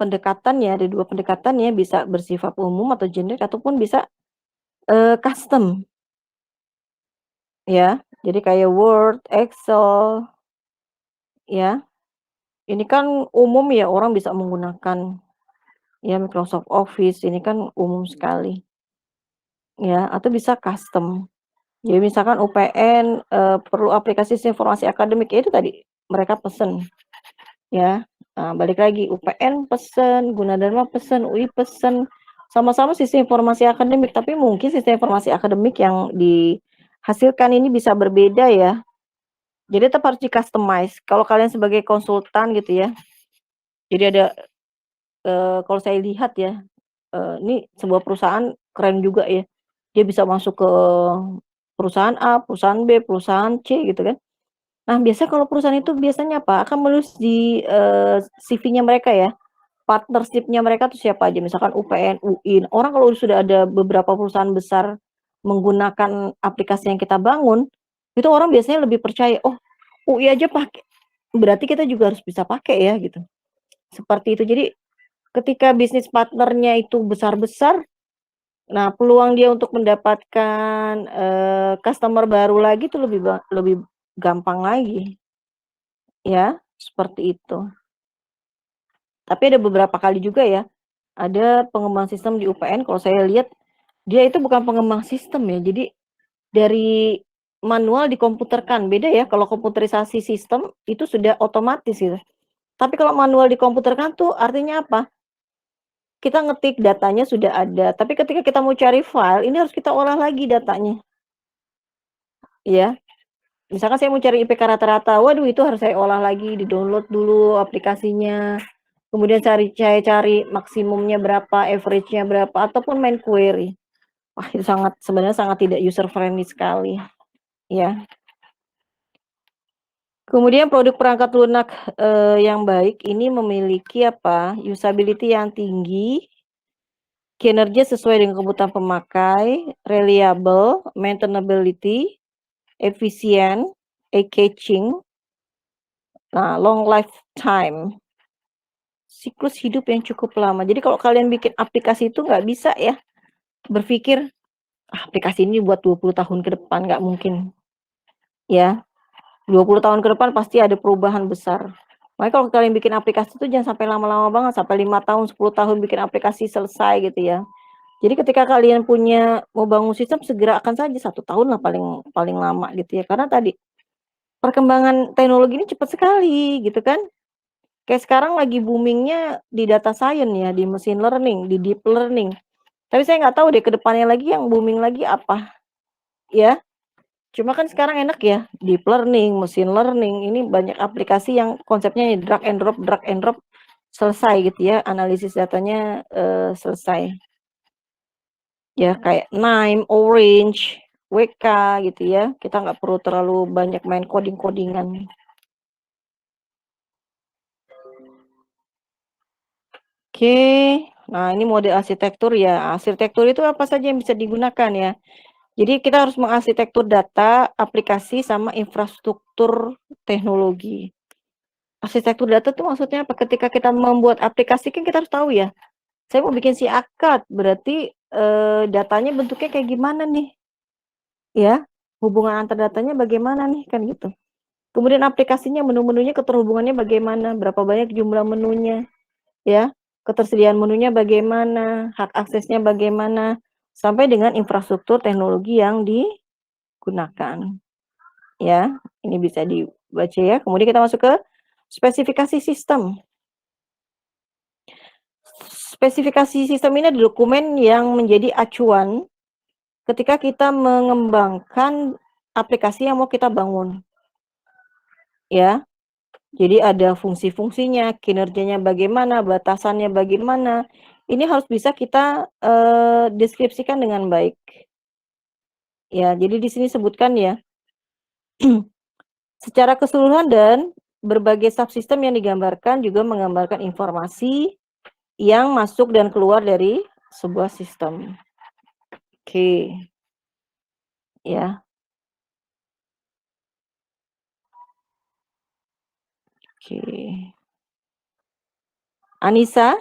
pendekatan ya, ada 2 pendekatan ya, bisa bersifat umum atau generik ataupun bisa custom. Ya, jadi kayak Word, Excel, ya. Ini kan umum ya, orang bisa menggunakan ya Microsoft Office, ini kan umum sekali. Ya, atau bisa custom. Jadi misalkan UPN perlu aplikasi informasi akademik, ya itu tadi mereka pesen, ya. Balik lagi, UPN pesen, Gunadarma pesen, UI pesen, sama-sama sistem informasi akademik, tapi mungkin sistem informasi akademik yang dihasilkan ini bisa berbeda ya. Jadi tetap harus di-customize. Kalau kalian sebagai konsultan gitu ya, jadi ada, kalau saya lihat ya, ini sebuah perusahaan keren juga ya, dia bisa masuk ke perusahaan A, perusahaan B, perusahaan C gitu kan. Nah, biasanya kalau perusahaan itu biasanya apa, akan menulis di, CV-nya mereka ya, partnership-nya mereka tuh siapa aja, misalkan UPN, UI. Orang kalau sudah ada beberapa perusahaan besar menggunakan aplikasi yang kita bangun, itu orang biasanya lebih percaya, "Oh, UI aja pakai, berarti kita juga harus bisa pakai ya," gitu. Seperti itu. Jadi, ketika bisnis partnernya itu besar-besar, nah peluang dia untuk mendapatkan, customer baru lagi tuh lebih gampang lagi, ya, seperti itu. Tapi ada beberapa kali juga ya, ada pengembang sistem di UPN kalau saya lihat, dia itu bukan pengembang sistem ya, jadi dari manual dikomputerkan, beda ya kalau komputerisasi sistem itu sudah otomatis gitu. Tapi kalau manual dikomputerkan tuh artinya apa? Kita ngetik datanya sudah ada, tapi ketika kita mau cari file, ini harus kita olah lagi datanya, ya. Misalkan saya mau cari IPK rata-rata, waduh itu harus saya olah lagi, di-download dulu aplikasinya, kemudian saya cari maksimumnya berapa, average-nya berapa, ataupun main query. Wah, itu sebenarnya sangat tidak user friendly sekali, ya. Kemudian produk perangkat lunak, yang baik ini memiliki apa, usability yang tinggi, kinerja sesuai dengan kebutuhan pemakai, reliable, maintainability, efisien, eye-catching, nah long lifetime, siklus hidup yang cukup lama. Jadi kalau kalian bikin aplikasi itu nggak bisa ya berpikir, aplikasi ini buat 20 tahun ke depan, nggak mungkin, ya. 20 tahun ke depan pasti ada perubahan besar. Makanya kalau kalian bikin aplikasi itu jangan sampai lama-lama banget, sampai 5 tahun, 10 tahun bikin aplikasi selesai gitu ya. Jadi ketika kalian mau bangun sistem, segera akan saja 1 tahun lah paling paling lama gitu ya. Karena tadi, perkembangan teknologi ini cepat sekali gitu kan. Kayak sekarang lagi booming-nya di data science ya, di machine learning, di deep learning. Tapi saya nggak tahu deh ke depannya lagi yang booming lagi apa, ya. Cuma kan sekarang enak ya, deep learning, machine learning, ini banyak aplikasi yang konsepnya drag and drop, selesai gitu ya, analisis datanya, selesai. Ya kayak Nime, Orange, WK gitu ya, kita nggak perlu terlalu banyak main coding-codingan. Oke, nah ini mode arsitektur ya, arsitektur itu apa saja yang bisa digunakan ya. Jadi kita harus mengarsitektur data, aplikasi, sama infrastruktur teknologi. Arsitektur data itu maksudnya apa? Ketika kita membuat aplikasi kan kita harus tahu ya, saya mau bikin si akad, berarti, datanya bentuknya kayak gimana nih, ya, hubungan antar datanya bagaimana nih, kan gitu. Kemudian aplikasinya, menu-menunya keterhubungannya bagaimana, berapa banyak jumlah menunya, ya, ketersediaan menunya bagaimana, hak aksesnya bagaimana, sampai dengan infrastruktur teknologi yang digunakan, ya. Ini bisa dibaca ya. Kemudian kita masuk ke spesifikasi sistem. Spesifikasi sistem ini adalah dokumen yang menjadi acuan ketika kita mengembangkan aplikasi yang mau kita bangun, ya. Jadi ada fungsi-fungsinya, kinerjanya bagaimana, batasannya bagaimana, ini harus bisa kita, deskripsikan dengan baik. Ya, jadi di sini sebutkan ya, secara keseluruhan dan berbagai subsistem yang digambarkan juga menggambarkan informasi yang masuk dan keluar dari sebuah sistem. Oke. Ya. Oke. Anissa?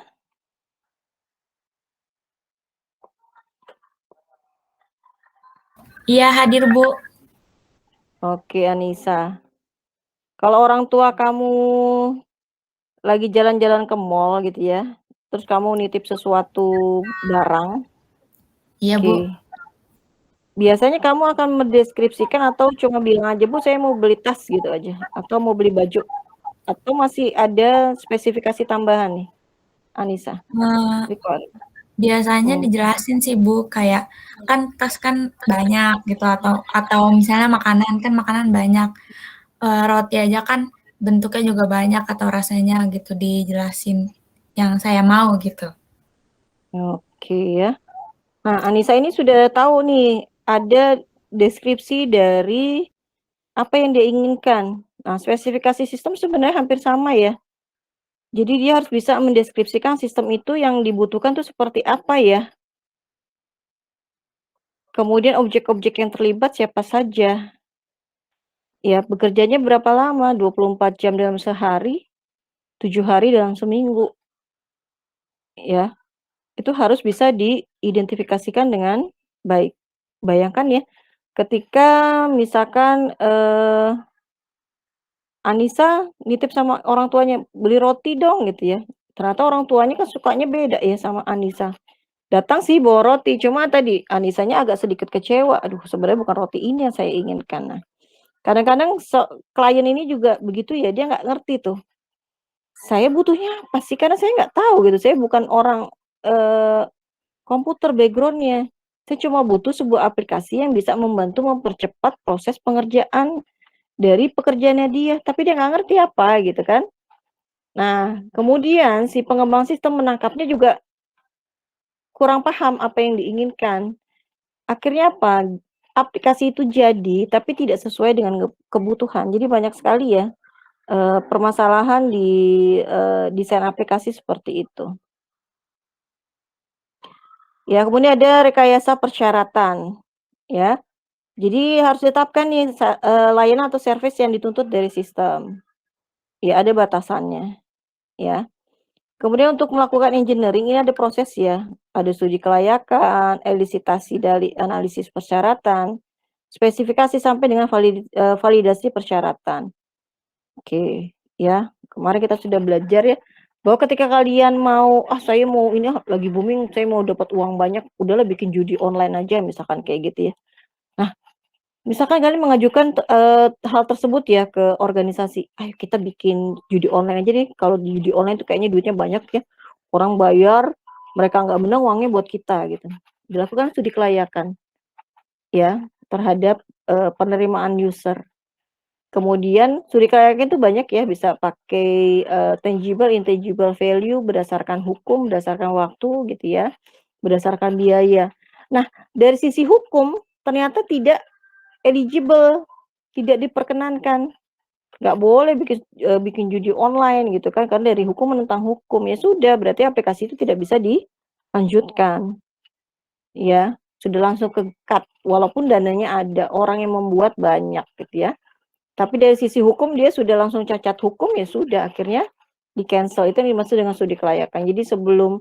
Iya, hadir, Bu. Oke, Anissa. Kalau orang tua kamu lagi jalan-jalan ke mall gitu ya, terus kamu nitip sesuatu barang, Iya, oke. Bu. Biasanya kamu akan mendeskripsikan atau cuma bilang aja, "Bu, saya mau beli tas," gitu aja, atau mau beli baju? Atau masih ada spesifikasi tambahan nih, Anissa? Eh, Record. biasanya Hmm. dijelasin sih Bu, kayak kan tas kan banyak gitu atau misalnya makanan banyak. Roti aja kan bentuknya juga banyak atau rasanya gitu dijelasin yang saya mau gitu. Oke ya. Nah, Anissa ini sudah tahu nih, ada deskripsi dari apa yang dia inginkan. Nah, spesifikasi sistem sebenarnya hampir sama ya. Jadi dia harus bisa mendeskripsikan sistem itu yang dibutuhkan tuh seperti apa ya. Kemudian objek-objek yang terlibat siapa saja. Ya, bekerjanya berapa lama? 24 jam dalam sehari, 7 hari dalam seminggu. Ya, itu harus bisa diidentifikasikan dengan baik. Bayangkan ya, ketika misalkan Anissa nitip sama orang tuanya, "Beli roti dong," gitu ya. Ternyata orang tuanya kan sukanya beda ya sama Anissa. Datang sih bawa roti, cuma tadi Anissanya agak sedikit kecewa, "Aduh sebenarnya bukan roti ini yang saya inginkan." Nah, kadang-kadang klien ini juga begitu ya, dia nggak ngerti tuh, saya butuhnya apa sih? Karena saya nggak tahu gitu, saya bukan orang, komputer background-nya. Saya cuma butuh sebuah aplikasi yang bisa membantu mempercepat proses pengerjaan dari pekerjaannya dia, tapi dia nggak ngerti apa gitu kan. Nah, kemudian si pengembang sistem menangkapnya juga kurang paham apa yang diinginkan. Akhirnya apa? Aplikasi itu jadi, tapi tidak sesuai dengan kebutuhan. Jadi banyak sekali ya, permasalahan di, desain aplikasi seperti itu. Ya, kemudian ada rekayasa persyaratan, ya. Jadi harus ditetapkan nih layanan atau service yang dituntut dari sistem. Ya, ada batasannya, ya. Kemudian untuk melakukan engineering ini ada proses ya, ada studi kelayakan, elisitasi dari analisis persyaratan, spesifikasi sampai dengan validasi persyaratan. Oke, ya. Kemarin kita sudah belajar ya, bahwa ketika kalian mau, "Ah, saya mau ini lagi booming, saya mau dapat uang banyak, udahlah bikin judi online aja," misalkan kayak gitu ya. Nah, misalkan kalian mengajukan hal tersebut ya ke organisasi, "Ayo kita bikin judi online aja deh, kalau di judi online tuh kayaknya duitnya banyak ya, orang bayar, mereka nggak menang uangnya buat kita," gitu. Dilakukan studi kelayakan ya, terhadap, penerimaan user. Kemudian studi kelayakan itu banyak ya, bisa pakai, tangible, intangible value berdasarkan hukum, berdasarkan waktu gitu ya, berdasarkan biaya. Nah, dari sisi hukum ternyata tidak eligible, tidak diperkenankan, nggak boleh bikin judi online gitu kan, karena dari hukum menentang hukum. Ya sudah, berarti aplikasi itu tidak bisa dilanjutkan, ya. Sudah langsung ke-cut, walaupun dananya ada, orang yang membuat banyak gitu ya. Tapi dari sisi hukum dia sudah langsung cacat hukum, ya sudah akhirnya di-cancel. Itu yang dimaksud dengan studi kelayakan. Jadi sebelum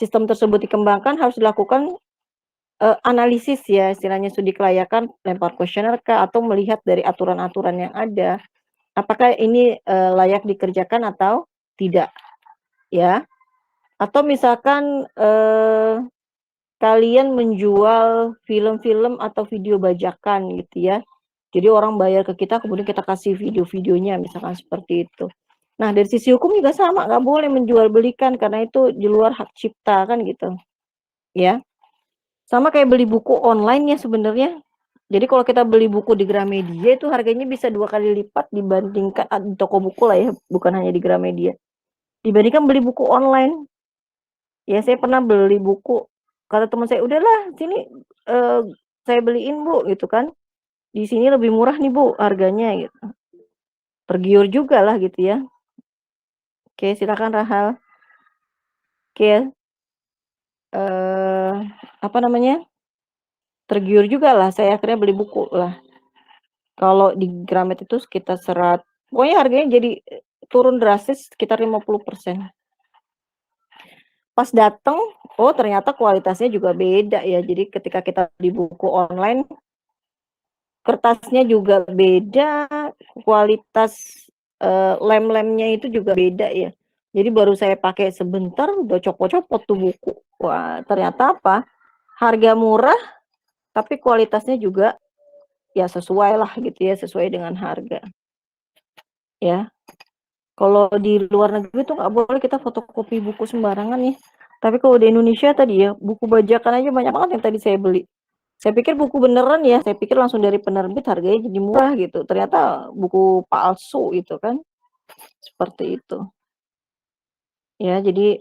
sistem tersebut dikembangkan harus dilakukan analisis ya, istilahnya studi kelayakan, lempar kuesioner kah, atau melihat dari aturan-aturan yang ada. Apakah ini, layak dikerjakan atau tidak, ya. Atau misalkan, kalian menjual film-film atau video bajakan gitu ya. Jadi orang bayar ke kita, kemudian kita kasih video-videonya, misalkan seperti itu. Nah, dari sisi hukum juga sama, nggak boleh menjual belikan karena itu di luar hak cipta kan gitu, ya. Sama kayak beli buku online ya sebenarnya. Jadi kalau kita beli buku di Gramedia itu harganya bisa 2 kali lipat dibandingkan di toko buku lah ya, bukan hanya di Gramedia. Dibandingkan beli buku online. Ya saya pernah beli buku, kata teman saya, "Udahlah sini, eee, saya beliin Bu," gitu kan. "Di sini lebih murah nih Bu harganya," gitu. Tergiur jugalah gitu ya. Oke silakan Rahel. Oke, apa namanya, tergiur jugalah saya akhirnya beli buku lah. Kalau di Gramet itu sekitar pokoknya harganya jadi turun drastis sekitar 50%. Pas dateng, oh ternyata kualitasnya juga beda ya. Jadi ketika kita beli buku online, kertasnya juga beda, kualitas, lem-lemnya itu juga beda ya. Jadi baru saya pakai sebentar udah copot-copot tuh buku. Wah ternyata apa, harga murah tapi kualitasnya juga ya sesuai lah gitu ya, sesuai dengan harga. Ya. Kalau di luar negeri tuh nggak boleh kita fotokopi buku sembarangan ya. Tapi kalau di Indonesia tadi ya, buku bajakan aja banyak banget yang tadi saya beli. Saya pikir buku beneran ya, saya pikir langsung dari penerbit harganya jadi murah gitu. Ternyata buku palsu itu kan. Seperti itu. Ya, jadi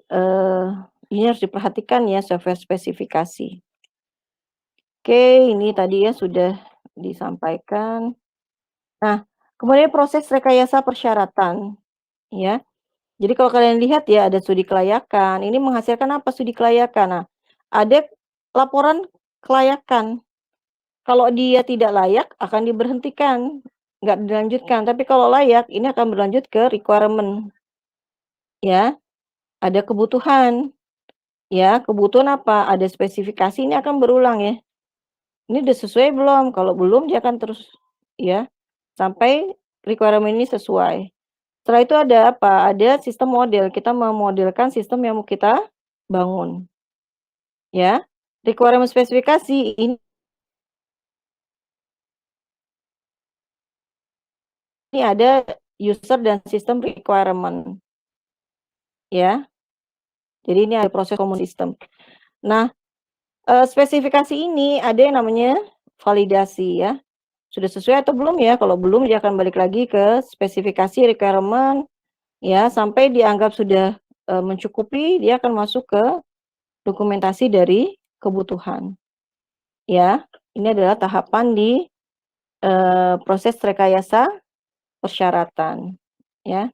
ini harus diperhatikan ya spesifikasi. Oke, ini tadi ya sudah disampaikan. Nah, kemudian proses rekayasa persyaratan ya. Jadi kalau kalian lihat ya ada studi kelayakan, ini menghasilkan apa studi kelayakan? Nah, ada laporan kelayakan. Kalau dia tidak layak akan diberhentikan, nggak dilanjutkan. Tapi kalau layak ini akan berlanjut ke requirement. Ya, ada kebutuhan. Ya, kebutuhan apa? Ada spesifikasi ini akan berulang ya. Ini udah sesuai belum? Kalau belum dia akan terus ya sampai requirement ini sesuai. Setelah itu ada apa? Ada sistem model. Kita memodelkan sistem yang mau kita bangun. Ya. Requirement spesifikasi ini ada user dan system requirement. Ya. Jadi ini ada proses common system. Nah, spesifikasi ini ada yang namanya validasi ya. Sudah sesuai atau belum ya? Kalau belum dia akan balik lagi ke spesifikasi requirement ya sampai dianggap sudah mencukupi, dia akan masuk ke dokumentasi dari kebutuhan. Ya, ini adalah tahapan di proses rekayasa persyaratan ya.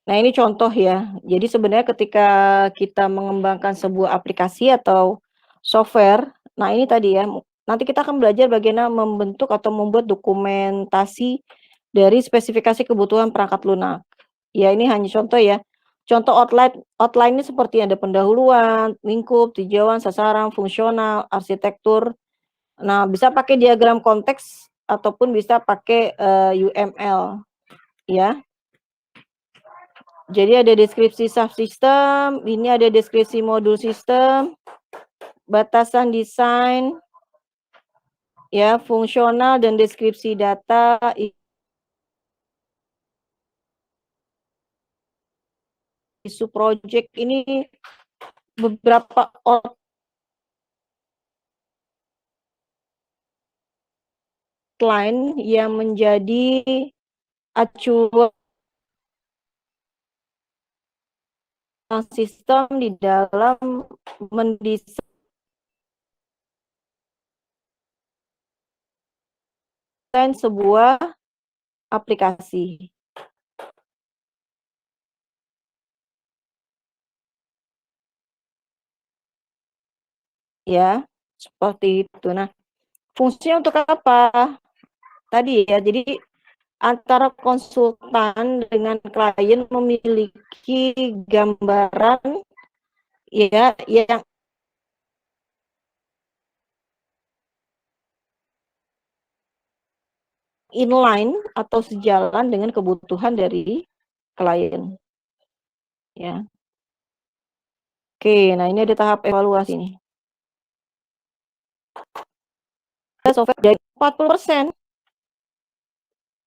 Nah, ini contoh ya. Jadi sebenarnya ketika kita mengembangkan sebuah aplikasi atau software, nah ini tadi ya, nanti kita akan belajar bagaimana membentuk atau membuat dokumentasi dari spesifikasi kebutuhan perangkat lunak. Ya, ini hanya contoh ya. Contoh outline ini seperti ada pendahuluan, lingkup, tinjauan, sasaran, fungsional, arsitektur. Nah, bisa pakai diagram konteks ataupun bisa pakai UML ya. Jadi ada deskripsi subsystem, ini ada deskripsi modul sistem, batasan desain, ya, fungsional dan deskripsi data, isu project ini beberapa outline yang menjadi acuan sistem di dalam mendesain sebuah aplikasi. Ya, seperti itu. Nah, fungsinya untuk apa? Tadi ya, jadi antara konsultan dengan klien memiliki gambaran ya yang inline atau sejalan dengan kebutuhan dari klien. Ya. Oke, nah ini ada tahap evaluasi nih. Software dari 40%.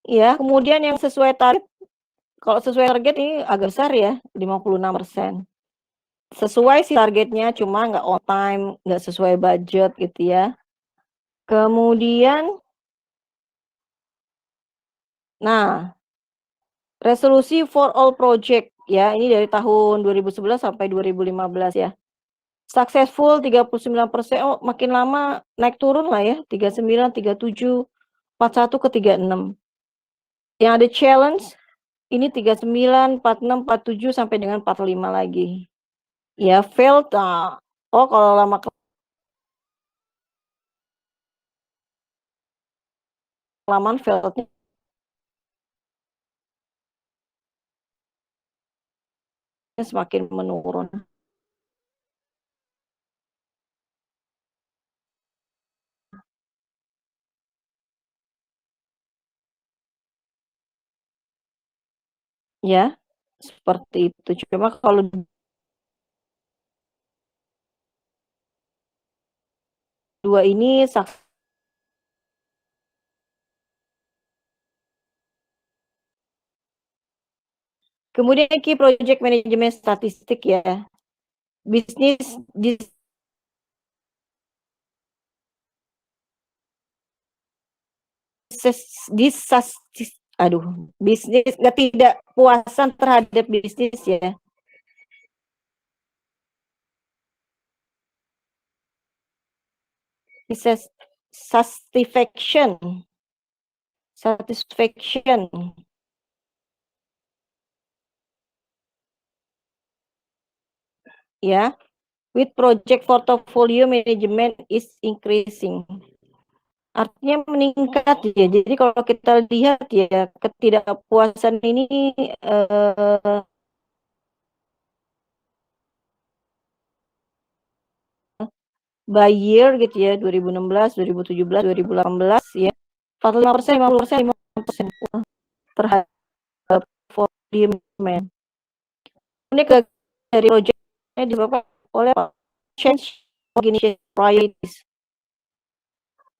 Ya, kemudian yang sesuai target, kalau sesuai target ini agak besar ya, 56%. Sesuai sih targetnya, cuma nggak on time, nggak sesuai budget gitu ya. Kemudian, nah, resolusi for all project ya, ini dari tahun 2011 sampai 2015 ya. Successful 39%, oh makin lama naik turun lah ya, 39, 37, 41 ke 36. Yang ada challenge ini 39, 46, 47 sampai dengan 45 lagi. Ya, failed. Oh, kalau lama kelamaan failed-nya semakin menurun. Ya, seperti itu. Cuma kalau dua ini Kemudian key project manajemen statistik ya. Bisnis bisnis ketidakpuasan terhadap bisnis ya. Satisfaction ya, with project portfolio management is increasing. Artinya meningkat ya. Jadi kalau kita lihat ya, ketidakpuasan ini by year gitu ya, 2016, 2017, 2018 ya. 45%, 50%, 50% terhadap volume. Ini dari projectnya disebabkan oleh change organization priorities.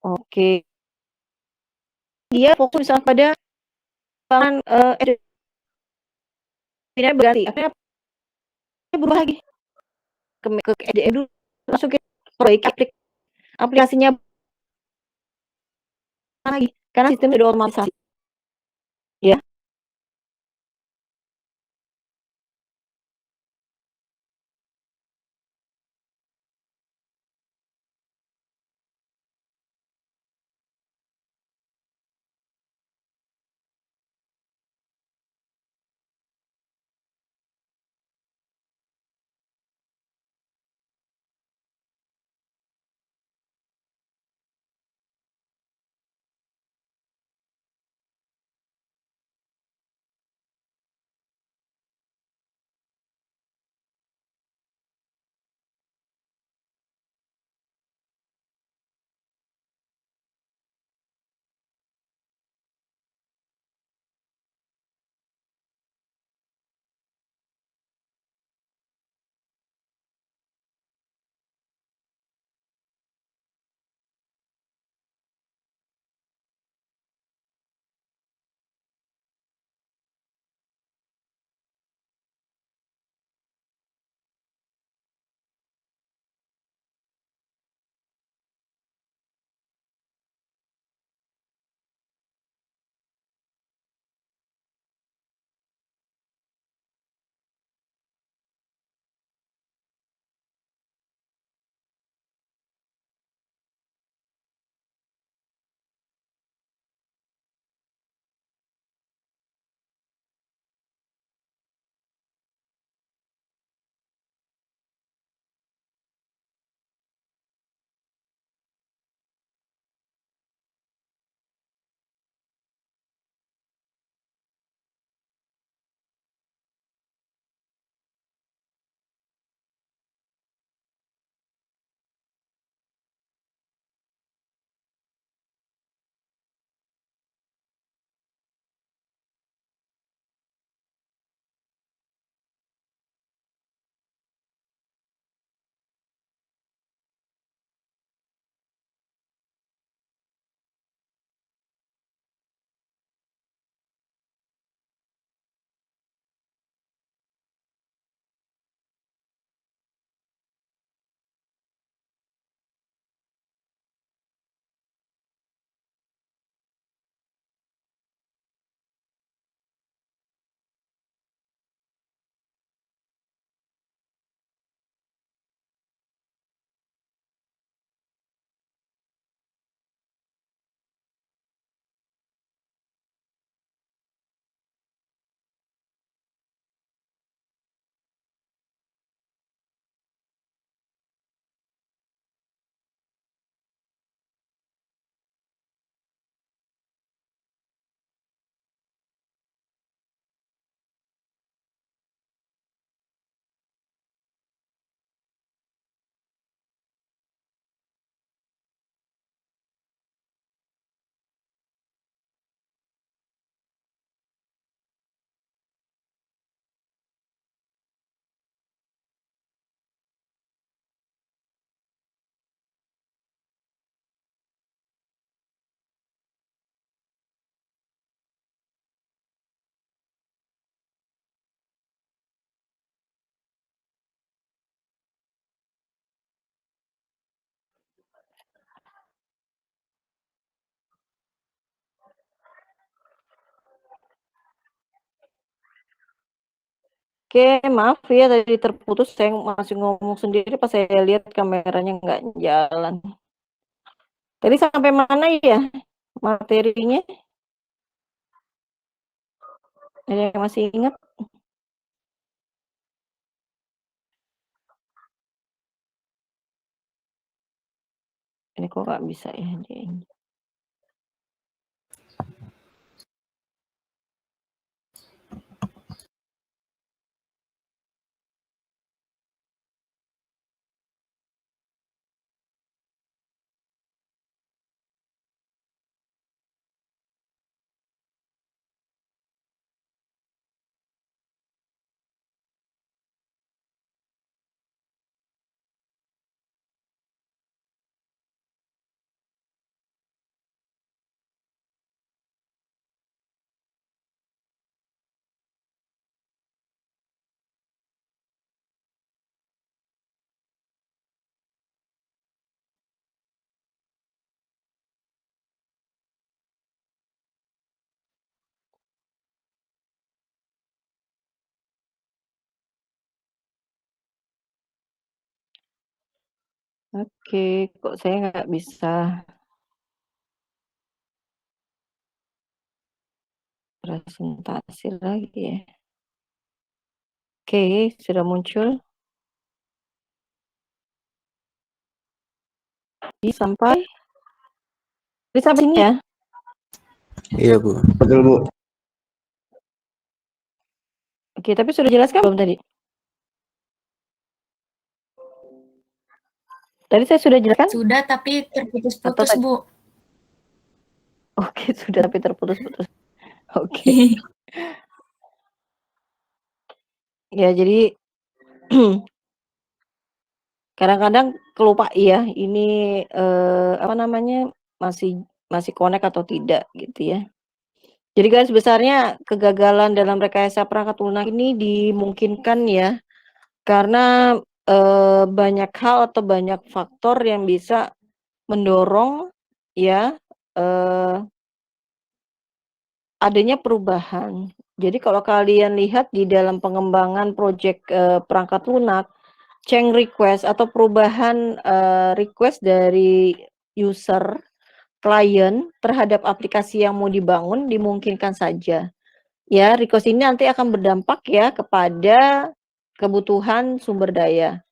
Oke. Dia fokus misalnya pada pengembangan berganti. Akhirnya berubah lagi ke EDM dulu, masukin proyek aplikasinya lagi karena sistem sudah otomatisasi. Ya. Oke, maaf ya tadi terputus, saya masih ngomong sendiri pas saya lihat kameranya nggak jalan. Tadi sampai mana ya materinya? Ada yang masih ingat? Ini kok nggak bisa ya dia ini. Oke, kok saya nggak bisa presentasi lagi ya. Oke, sudah muncul. Sampai sini ya. Iya, Bu. Betul, Bu. Oke, tapi sudah jelaskan belum tadi? Tadi saya sudah jelaskan? Sudah, tapi terputus-putus, Atau- Bu. Oke, sudah tapi terputus-putus. Oke. Ya, jadi kadang-kadang kelupa ya ini apa namanya masih connect atau tidak gitu ya. Jadi garis besarnya kegagalan dalam rekayasa perangkat lunak ini dimungkinkan ya karena banyak hal atau banyak faktor yang bisa mendorong ya adanya perubahan. Jadi kalau kalian lihat di dalam pengembangan proyek perangkat lunak, change request atau perubahan request dari user klien terhadap aplikasi yang mau dibangun dimungkinkan saja. Ya, request ini nanti akan berdampak ya kepada kebutuhan sumber daya.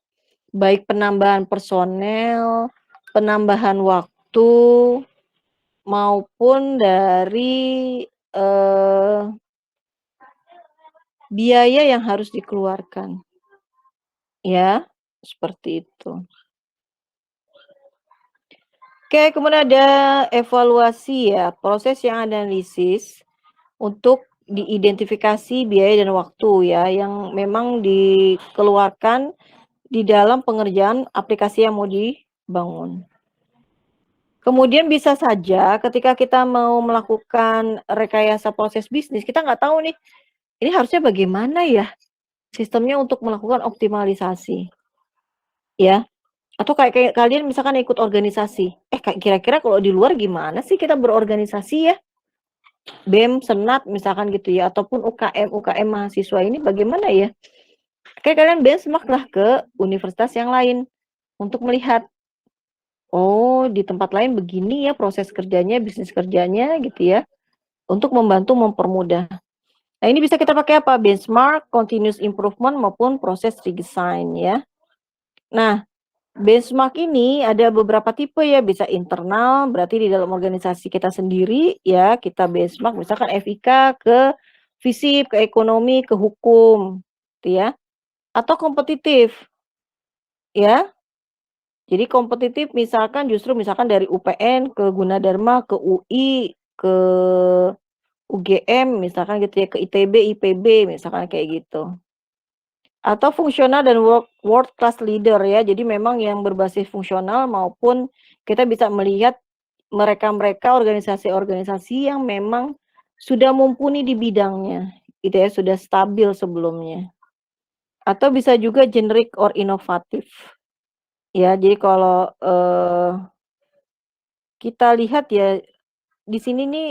Baik penambahan personel, penambahan waktu, maupun dari biaya yang harus dikeluarkan. Ya, seperti itu. Oke, kemudian ada evaluasi ya, proses yang analisis untuk diidentifikasi biaya dan waktu ya, yang memang dikeluarkan di dalam pengerjaan aplikasi yang mau dibangun. Kemudian bisa saja ketika kita mau melakukan rekayasa proses bisnis, kita nggak tahu nih, ini harusnya bagaimana ya sistemnya untuk melakukan optimalisasi. Ya, atau kayak kalian misalkan ikut organisasi, kira-kira kalau di luar gimana sih kita berorganisasi ya? BEM, Senat misalkan gitu ya, ataupun UKM mahasiswa ini bagaimana ya? Kayak kalian benchmark lah ke universitas yang lain untuk melihat, oh di tempat lain begini ya proses kerjanya, bisnis kerjanya gitu ya, untuk membantu mempermudah. Nah ini bisa kita pakai apa? Benchmark, continuous improvement maupun proses redesign ya. Nah, benchmark ini ada beberapa tipe ya, bisa internal, berarti di dalam organisasi kita sendiri ya, kita benchmark misalkan FIK ke FISIP, ke ekonomi, ke hukum, gitu ya. Atau kompetitif, ya. Jadi kompetitif misalkan misalkan dari UPN ke Gunadarma, ke UI, ke UGM, misalkan gitu ya, ke ITB, IPB, misalkan kayak gitu. Atau fungsional dan world class leader ya. Jadi memang yang berbasis fungsional maupun kita bisa melihat mereka-mereka organisasi-organisasi yang memang sudah mumpuni di bidangnya, gitu ya, sudah stabil sebelumnya. Atau bisa juga generic or inovatif. Ya, jadi kalau kita lihat ya di sini nih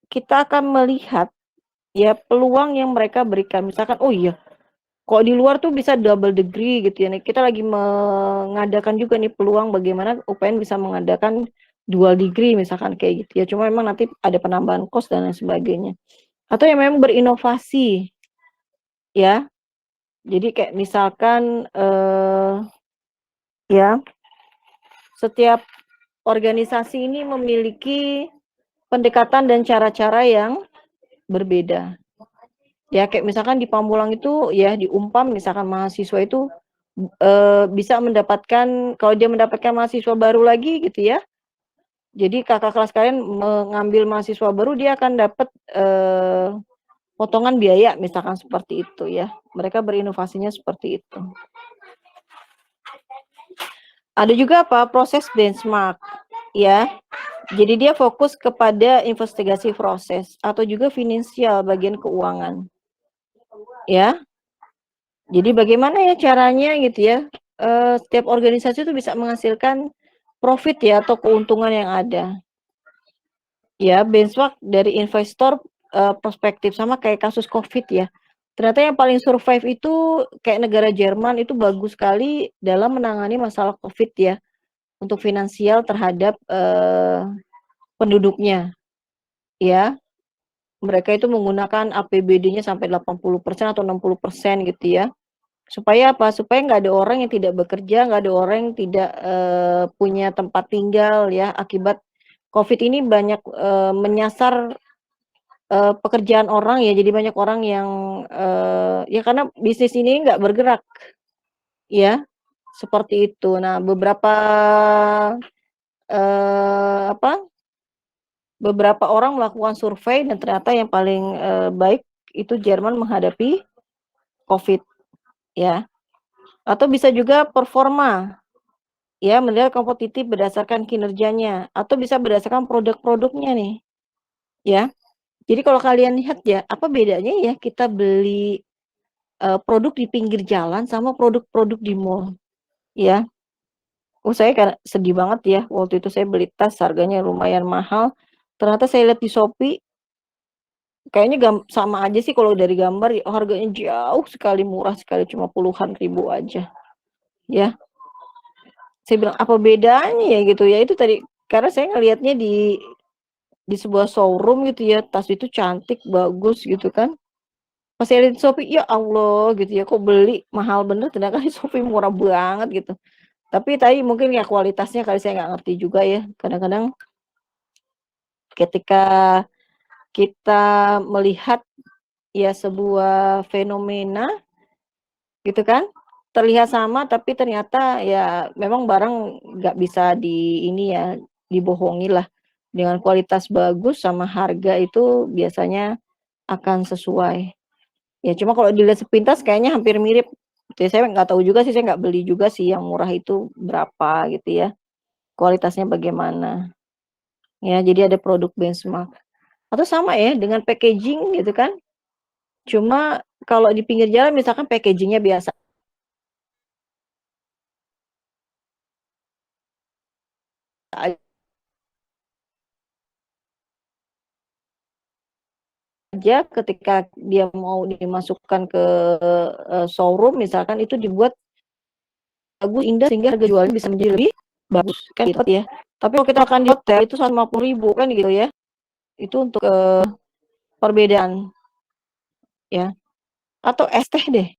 kita akan melihat ya peluang yang mereka berikan. Misalkan, oh iya, Kok di luar tuh bisa double degree gitu ya. Nih, kita lagi mengadakan juga nih peluang bagaimana UPN bisa mengadakan dual degree misalkan kayak gitu ya. Cuma memang nanti ada penambahan kos dan lain sebagainya. Atau yang memang berinovasi ya. Jadi kayak misalkan ya setiap organisasi ini memiliki pendekatan dan cara-cara yang berbeda. Ya kayak misalkan di Pamulang itu ya di Umpam misalkan mahasiswa itu bisa mendapatkan kalau dia mendapatkan mahasiswa baru lagi gitu ya. Jadi kakak kelas kalian mengambil mahasiswa baru dia akan dapat potongan biaya misalkan seperti itu ya. Mereka berinovasinya seperti itu. Ada juga apa? Proses benchmark ya. Jadi dia fokus kepada investigasi proses atau juga finansial bagian keuangan. Ya. Jadi bagaimana ya caranya gitu ya? Setiap organisasi itu bisa menghasilkan profit ya atau keuntungan yang ada. Ya, benchmark dari investor perspektif sama kayak kasus Covid ya. Ternyata yang paling survive itu kayak negara Jerman itu bagus sekali dalam menangani masalah Covid ya untuk finansial terhadap penduduknya. Ya, mereka itu menggunakan APBD-nya sampai 80% atau 60% gitu ya. Supaya apa? Supaya nggak ada orang yang tidak bekerja, nggak ada orang yang tidak punya tempat tinggal ya akibat Covid ini banyak menyasar pekerjaan orang ya. Jadi banyak orang yang ya karena bisnis ini nggak bergerak ya seperti itu. Nah beberapa apa? Beberapa orang melakukan survei dan ternyata yang paling baik itu Jerman menghadapi Covid ya. Atau bisa juga performa. Ya, menilai kompetitif berdasarkan kinerjanya atau bisa berdasarkan produk-produknya nih, ya. Jadi kalau kalian lihat ya, apa bedanya ya kita beli produk di pinggir jalan sama produk-produk di mall, ya. Saya kan sedih banget ya, waktu itu saya beli tas harganya lumayan mahal, ternyata saya lihat di Shopee, kayaknya sama aja sih kalau dari gambar ya, harganya jauh sekali, murah sekali, cuma puluhan ribu aja, ya. Saya bilang, "Apa bedanya ya?" Gitu ya, itu tadi, karena saya ngelihatnya di sebuah showroom gitu ya, tas itu cantik, bagus gitu kan. Pas saya lihat di Shopee, ya Allah gitu ya, kok beli mahal bener sedangkan di Shopee murah banget gitu. Tapi tadi mungkin ya kualitasnya kali saya nggak ngerti juga ya. Kadang-kadang ketika kita melihat ya sebuah fenomena gitu kan, terlihat sama tapi ternyata ya memang barang nggak bisa ini ya, dibohongi lah. Dengan kualitas bagus sama harga itu biasanya akan sesuai. Ya cuma kalau dilihat sepintas kayaknya hampir mirip. Gitu ya, saya nggak tahu juga sih, saya nggak beli juga sih yang murah itu berapa gitu ya. Kualitasnya bagaimana. Ya, jadi ada produk benchmark. Atau sama ya dengan packaging gitu kan. Cuma kalau di pinggir jalan misalkan packagingnya biasa aja, ketika dia mau dimasukkan ke showroom misalkan itu dibuat bagus, indah sehingga harga jualnya bisa menjadi lebih bagus kan gitu ya. Tapi kalau kita makan di hotel itu 150.000 kan gitu ya. Itu untuk perbedaan ya. Atau es teh deh.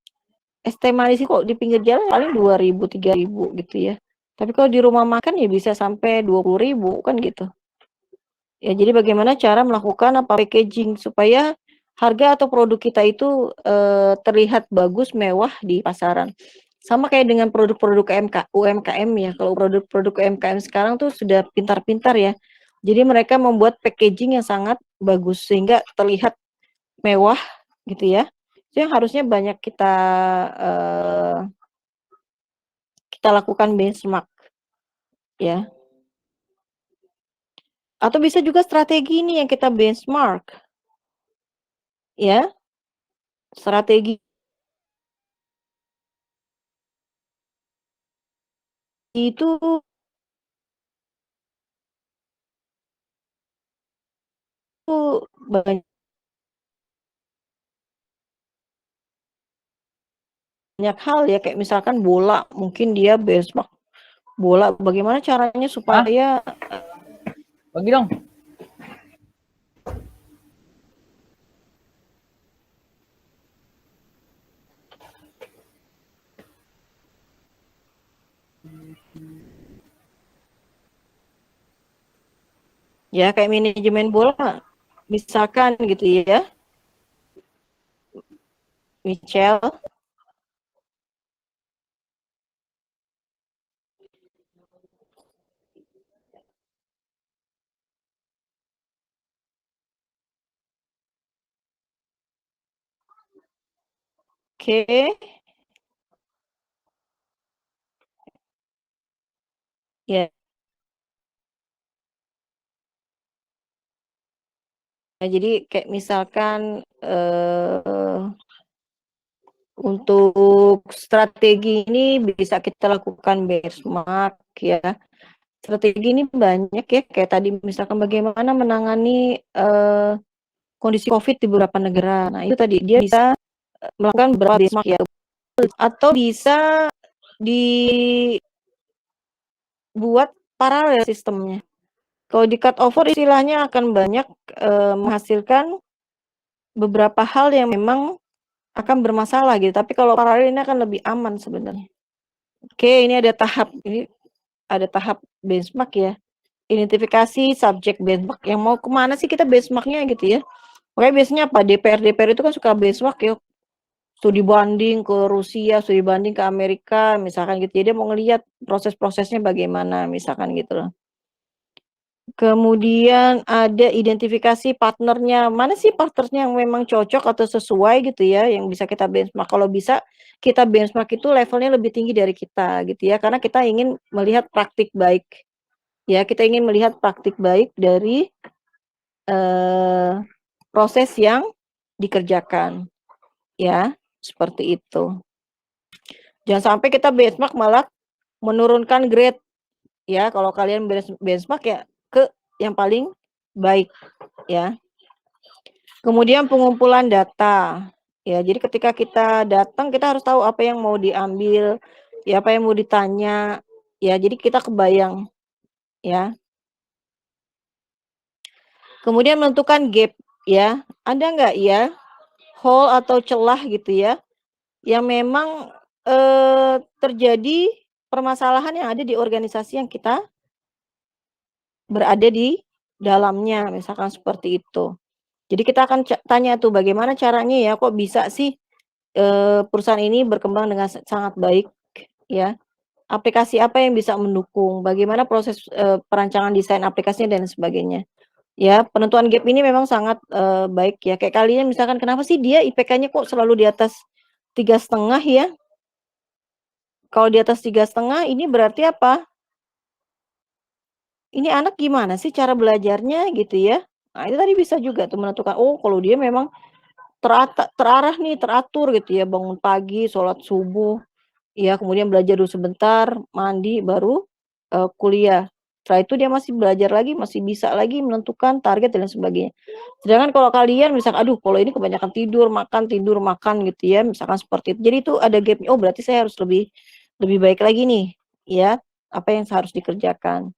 Es teh manis kok di pinggir jalan paling 2.000, 3.000 gitu ya. Tapi kalau di rumah makan ya bisa sampai 20.000 kan gitu. Ya jadi bagaimana cara melakukan packaging supaya harga atau produk kita itu terlihat bagus, mewah di pasaran. Sama kayak dengan produk-produk UMKM ya. Kalau produk-produk UMKM sekarang tuh sudah pintar-pintar ya. Jadi mereka membuat packaging yang sangat bagus sehingga terlihat mewah gitu ya. Itu yang harusnya banyak kita lakukan benchmark ya. Atau bisa juga strategi ini yang kita benchmark ya. Strategi itu banyak banyak hal ya, kayak misalkan bola, mungkin dia benchmark bola, bagaimana caranya supaya Bagi dong. ya kayak manajemen bola, misalkan gitu ya, Michelle. Oke. Ya. Nah, jadi kayak misalkan untuk strategi ini bisa kita lakukan benchmark ya. Strategi ini banyak ya, kayak tadi misalkan bagaimana menangani kondisi COVID di beberapa negara. Nah, itu tadi dia bisa melakukan beberapa benchmark ya, atau bisa dibuat paralel sistemnya. Kalau di cut over istilahnya akan banyak menghasilkan beberapa hal yang memang akan bermasalah gitu. Tapi kalau paralel ini akan lebih aman sebenarnya. Oke, ini ada tahap benchmark ya. Identifikasi subjek benchmark. Yang mau kemana sih kita benchmarknya gitu ya. Oke, biasanya apa? DPR itu kan suka benchmark ya. Studi banding ke Rusia, studi banding ke Amerika, misalkan gitu. Jadi dia mau ngelihat proses-prosesnya bagaimana, misalkan gitu loh. Kemudian ada identifikasi partnernya. Mana sih partnernya yang memang cocok atau sesuai gitu ya, yang bisa kita benchmark. Kalau bisa kita benchmark itu levelnya lebih tinggi dari kita gitu ya, karena kita ingin melihat praktik baik. Ya, kita ingin melihat praktik baik dari proses yang dikerjakan. Ya, seperti itu. Jangan sampai kita benchmark malah menurunkan grade. Ya, kalau kalian benchmark ya ke yang paling baik ya. Kemudian pengumpulan data. Ya, jadi ketika kita datang kita harus tahu apa yang mau diambil, ya apa yang mau ditanya. Ya, jadi kita kebayang ya. Kemudian menentukan gap ya. Ada nggak ya hole atau celah gitu ya yang memang terjadi permasalahan yang ada di organisasi yang kita berada di dalamnya, misalkan seperti itu. Jadi kita akan tanya tuh bagaimana caranya ya kok bisa sih perusahaan ini berkembang dengan sangat baik ya. Aplikasi apa yang bisa mendukung, bagaimana proses perancangan desain aplikasinya dan sebagainya. Ya, penentuan gap ini memang sangat baik ya. Kayak kalian misalkan kenapa sih dia IPK-nya kok selalu di atas 3,5 ya? Kalau di atas 3,5 ini berarti apa? Ini anak gimana sih cara belajarnya gitu ya. Nah, itu tadi bisa juga tuh menentukan, oh kalau dia memang terarah nih, teratur gitu ya, bangun pagi, sholat subuh, ya kemudian belajar dulu sebentar, mandi, baru kuliah. Setelah itu dia masih belajar lagi, masih bisa lagi menentukan target dan sebagainya. Sedangkan kalau kalian misalkan, aduh kalau ini kebanyakan tidur, makan gitu ya, misalkan seperti itu. Jadi itu ada gapnya, oh berarti saya harus lebih baik lagi nih, ya, apa yang harus dikerjakan.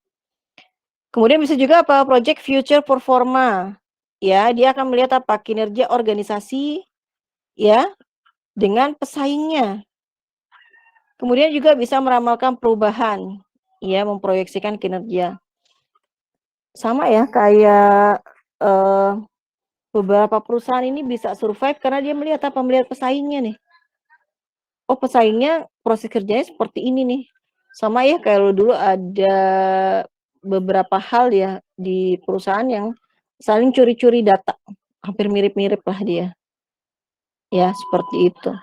Kemudian bisa juga apa? Project Future Performa. Ya, dia akan melihat apa? Kinerja organisasi ya dengan pesaingnya. Kemudian juga bisa meramalkan perubahan, ya, memproyeksikan kinerja. Sama ya kayak beberapa perusahaan ini bisa survive karena dia melihat apa? Melihat pesaingnya nih. Oh, pesaingnya proses kerjanya seperti ini nih. Sama ya kalau dulu ada beberapa hal ya di perusahaan yang saling curi-curi data. Hampir mirip-mirip lah dia. Ya, seperti itu.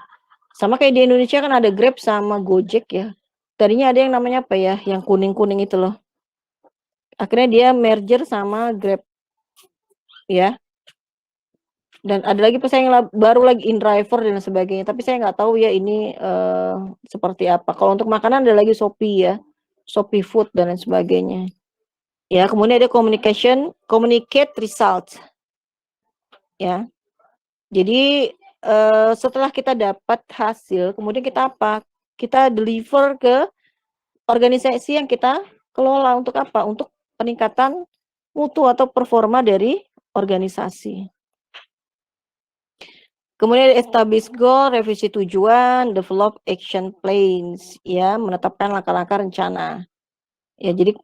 Sama kayak di Indonesia kan ada Grab sama Gojek ya. Tadinya ada yang namanya apa ya, yang kuning-kuning itu loh. Akhirnya dia merger sama Grab. Ya. Dan ada lagi pesaing baru lagi InDriver dan sebagainya. Tapi saya nggak tahu ya ini seperti apa. Kalau untuk makanan ada lagi Shopee ya. Shopee Food dan lain sebagainya. Ya, kemudian ada communicate result. Ya. Jadi setelah kita dapat hasil, kemudian kita apa? Kita deliver ke organisasi yang kita kelola untuk apa? Untuk peningkatan mutu atau performa dari organisasi. Kemudian establish goal, revisi tujuan, develop action plans, ya, menetapkan langkah-langkah rencana. Ya, jadi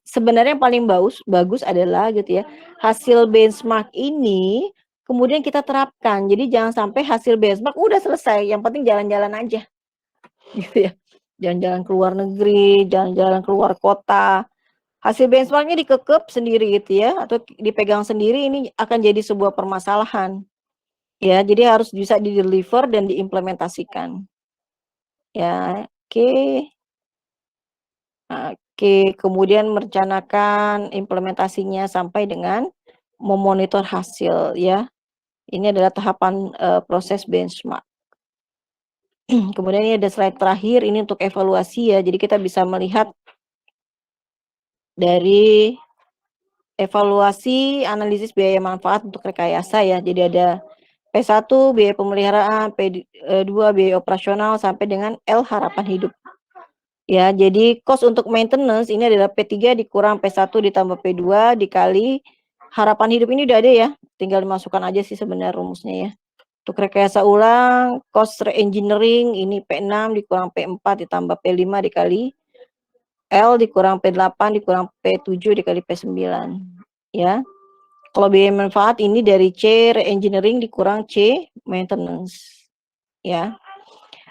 sebenarnya yang paling bagus adalah gitu ya, hasil benchmark ini kemudian kita terapkan. Jadi jangan sampai hasil benchmark udah selesai, yang penting jalan-jalan aja. Gitu ya. Jalan-jalan ke luar negeri, jalan-jalan ke luar kota. Hasil benchmarknya dikekep sendiri gitu ya, atau dipegang sendiri, ini akan jadi sebuah permasalahan. Ya, jadi harus bisa di-deliver dan diimplementasikan. Ya, oke. Oke, kemudian merencanakan implementasinya sampai dengan memonitor hasil ya. Ini adalah tahapan proses benchmark. Kemudian ini ada slide terakhir, ini untuk evaluasi ya. Jadi kita bisa melihat dari evaluasi analisis biaya manfaat untuk rekayasa ya. Jadi ada P1 biaya pemeliharaan, P2 biaya operasional sampai dengan L harapan hidup. Ya, jadi cost untuk maintenance ini adalah P3 dikurang P1 ditambah P2 dikali harapan hidup, ini udah ada ya. Tinggal dimasukkan aja sih sebenarnya rumusnya ya. Untuk rekayasa ulang, cost re-engineering ini P6 dikurang P4 ditambah P5 dikali L dikurang P8 dikurang P7 dikali P9 ya. Kalau biaya manfaat ini dari C re-engineering dikurang C maintenance ya.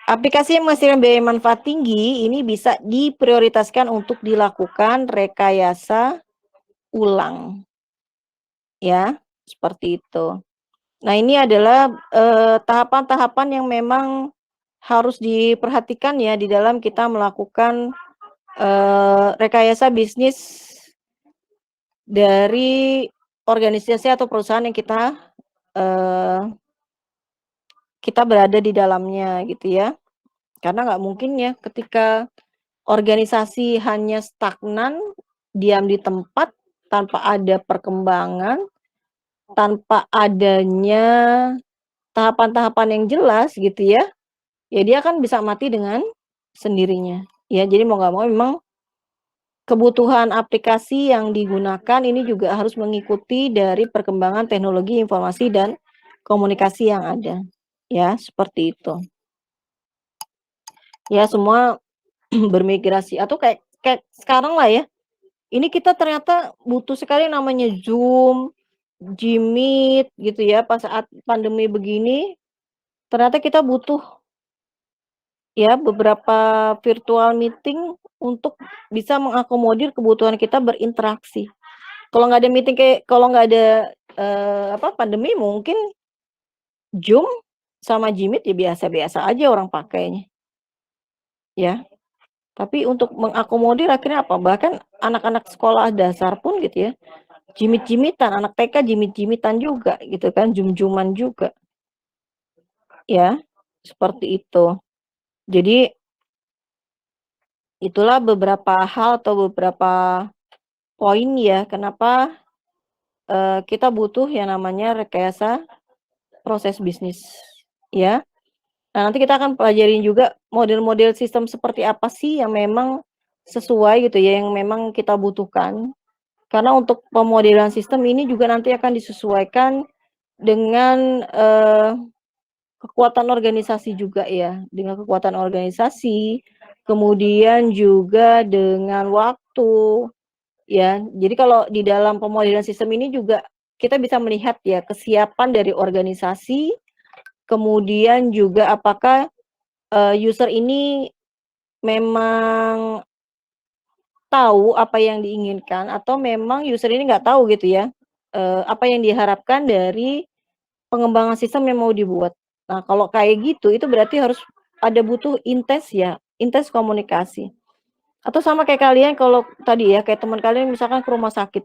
Aplikasi yang menghasilkan biaya manfaat tinggi ini bisa diprioritaskan untuk dilakukan rekayasa ulang ya, seperti itu. Nah, ini adalah tahapan-tahapan yang memang harus diperhatikan ya di dalam kita melakukan rekayasa bisnis dari organisasi atau perusahaan yang kita berada di dalamnya gitu ya. Karena nggak mungkin ya ketika organisasi hanya stagnan, diam di tempat tanpa ada perkembangan, tanpa adanya tahapan-tahapan yang jelas gitu ya, ya dia akan bisa mati dengan sendirinya. Ya, jadi mau nggak mau memang kebutuhan aplikasi yang digunakan ini juga harus mengikuti dari perkembangan teknologi informasi dan komunikasi yang ada. Ya, seperti itu. Ya, semua bermigrasi atau kayak sekarang lah ya. Ini kita ternyata butuh sekali namanya Zoom, Jimit gitu ya, pas saat pandemi begini, ternyata kita butuh ya beberapa virtual meeting untuk bisa mengakomodir kebutuhan kita berinteraksi. Kalau nggak ada meeting kalau nggak ada pandemi mungkin Zoom sama Jimit ya biasa-biasa aja orang pakainya. Ya. Tapi untuk mengakomodir akhirnya apa? Bahkan anak-anak sekolah dasar pun gitu ya, jimit-jimitan, anak TK jimit-jimitan juga gitu kan, jum-juman juga. Ya, seperti itu. Jadi itulah beberapa hal atau beberapa poin ya kenapa kita butuh yang namanya rekayasa proses bisnis ya. Nah, nanti kita akan pelajarin juga model-model sistem seperti apa sih yang memang sesuai gitu ya, yang memang kita butuhkan. Karena untuk pemodelan sistem ini juga nanti akan disesuaikan dengan kekuatan organisasi juga ya, dengan kekuatan organisasi, kemudian juga dengan waktu ya. Jadi kalau di dalam pemodelan sistem ini juga kita bisa melihat ya kesiapan dari organisasi, kemudian juga apakah user ini memang tahu apa yang diinginkan atau memang user ini nggak tahu gitu ya, apa yang diharapkan dari pengembangan sistem yang mau dibuat. Nah, kalau kayak gitu itu berarti harus ada butuh intens ya, intens komunikasi. Atau sama kayak kalian kalau tadi ya, kayak teman kalian misalkan ke rumah sakit.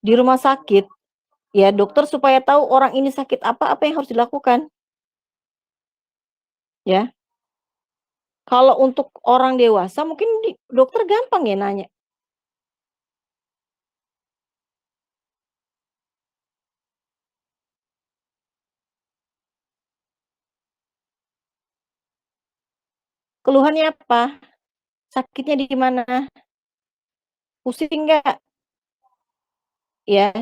Di rumah sakit, ya dokter supaya tahu orang ini sakit apa yang harus dilakukan. Ya. Kalau untuk orang dewasa mungkin dokter gampang ya nanya. Keluhannya apa? Sakitnya di mana? Pusing nggak? Ya,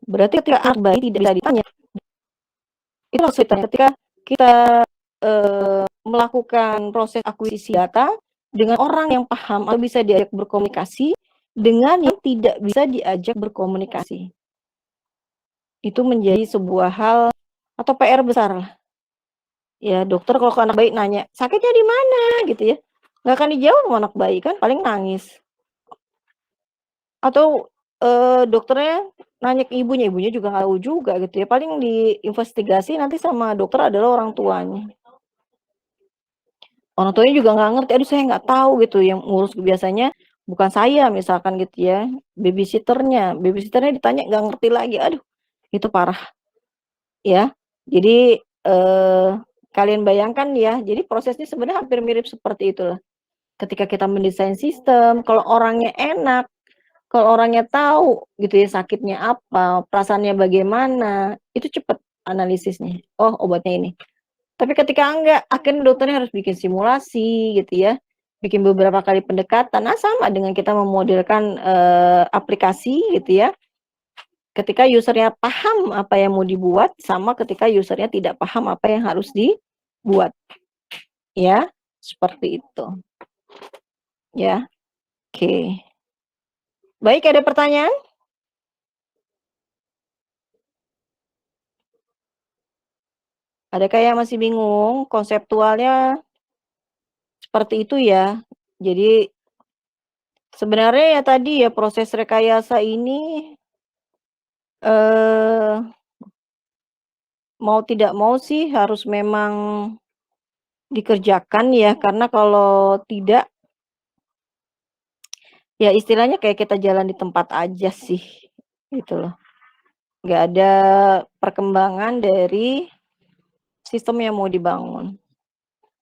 berarti ketika anak bayi tidak bisa ditanya. Itu maksudnya ketika kita melakukan proses akuisisi data dengan orang yang paham atau bisa diajak berkomunikasi dengan yang tidak bisa diajak berkomunikasi. Itu menjadi sebuah hal atau PR besar lah. Ya, dokter kalau ke anak bayi nanya, sakitnya di mana gitu ya. Nggak akan dijawab sama anak bayi kan, paling nangis. Atau dokternya nanya ke ibunya juga nggak tahu juga gitu ya. Paling diinvestigasi nanti sama dokter adalah orang tuanya. Orang tuanya juga nggak ngerti, aduh saya nggak tahu gitu, yang ngurus biasanya bukan saya misalkan gitu ya, babysitternya ditanya nggak ngerti lagi, aduh itu parah ya. Jadi kalian bayangkan ya, jadi prosesnya sebenarnya hampir mirip seperti itulah. Ketika kita mendesain sistem, kalau orangnya enak, kalau orangnya tahu gitu ya sakitnya apa, perasaannya bagaimana, itu cepat analisisnya. Oh obatnya ini. Tapi ketika enggak, akhirnya dokternya harus bikin simulasi gitu ya, bikin beberapa kali pendekatan. Nah sama dengan kita memodelkan aplikasi gitu ya. Ketika usernya paham apa yang mau dibuat, sama ketika usernya tidak paham apa yang harus dibuat. Ya, seperti itu. Ya, oke. Baik, ada pertanyaan? Adakah yang masih bingung? Konseptualnya seperti itu ya. Jadi sebenarnya ya tadi ya proses rekayasa ini mau tidak mau sih harus memang dikerjakan ya, karena kalau tidak ya istilahnya kayak kita jalan di tempat aja sih gitu loh. Nggak ada perkembangan dari sistem yang mau dibangun.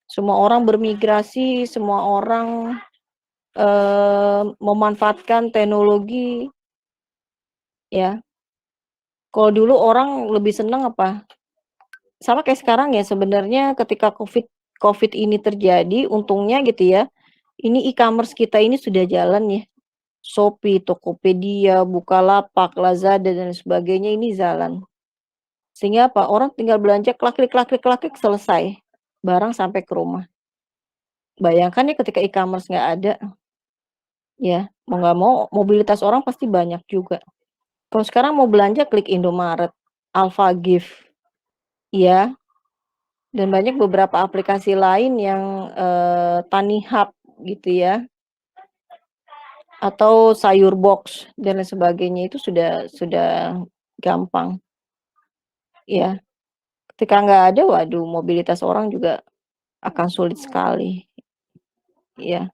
Semua orang bermigrasi, semua orang memanfaatkan teknologi ya. Kalau dulu orang lebih senang apa? Sama kayak sekarang ya sebenarnya ketika COVID ini terjadi, untungnya gitu ya, ini e-commerce kita ini sudah jalan ya. Shopee, Tokopedia, Bukalapak, Lazada dan sebagainya ini jalan. Sehingga apa? Orang tinggal belanja klik selesai. Barang sampai ke rumah. Bayangkan ya ketika e-commerce nggak ada, ya mau nggak mau mobilitas orang pasti banyak juga. Kalau sekarang mau belanja klik Indomaret, Alfagift, ya, dan banyak beberapa aplikasi lain yang Tanihub gitu ya, atau Sayur Box dan lain sebagainya itu sudah gampang. Ya, ketika nggak ada, waduh mobilitas orang juga akan sulit sekali. Ya.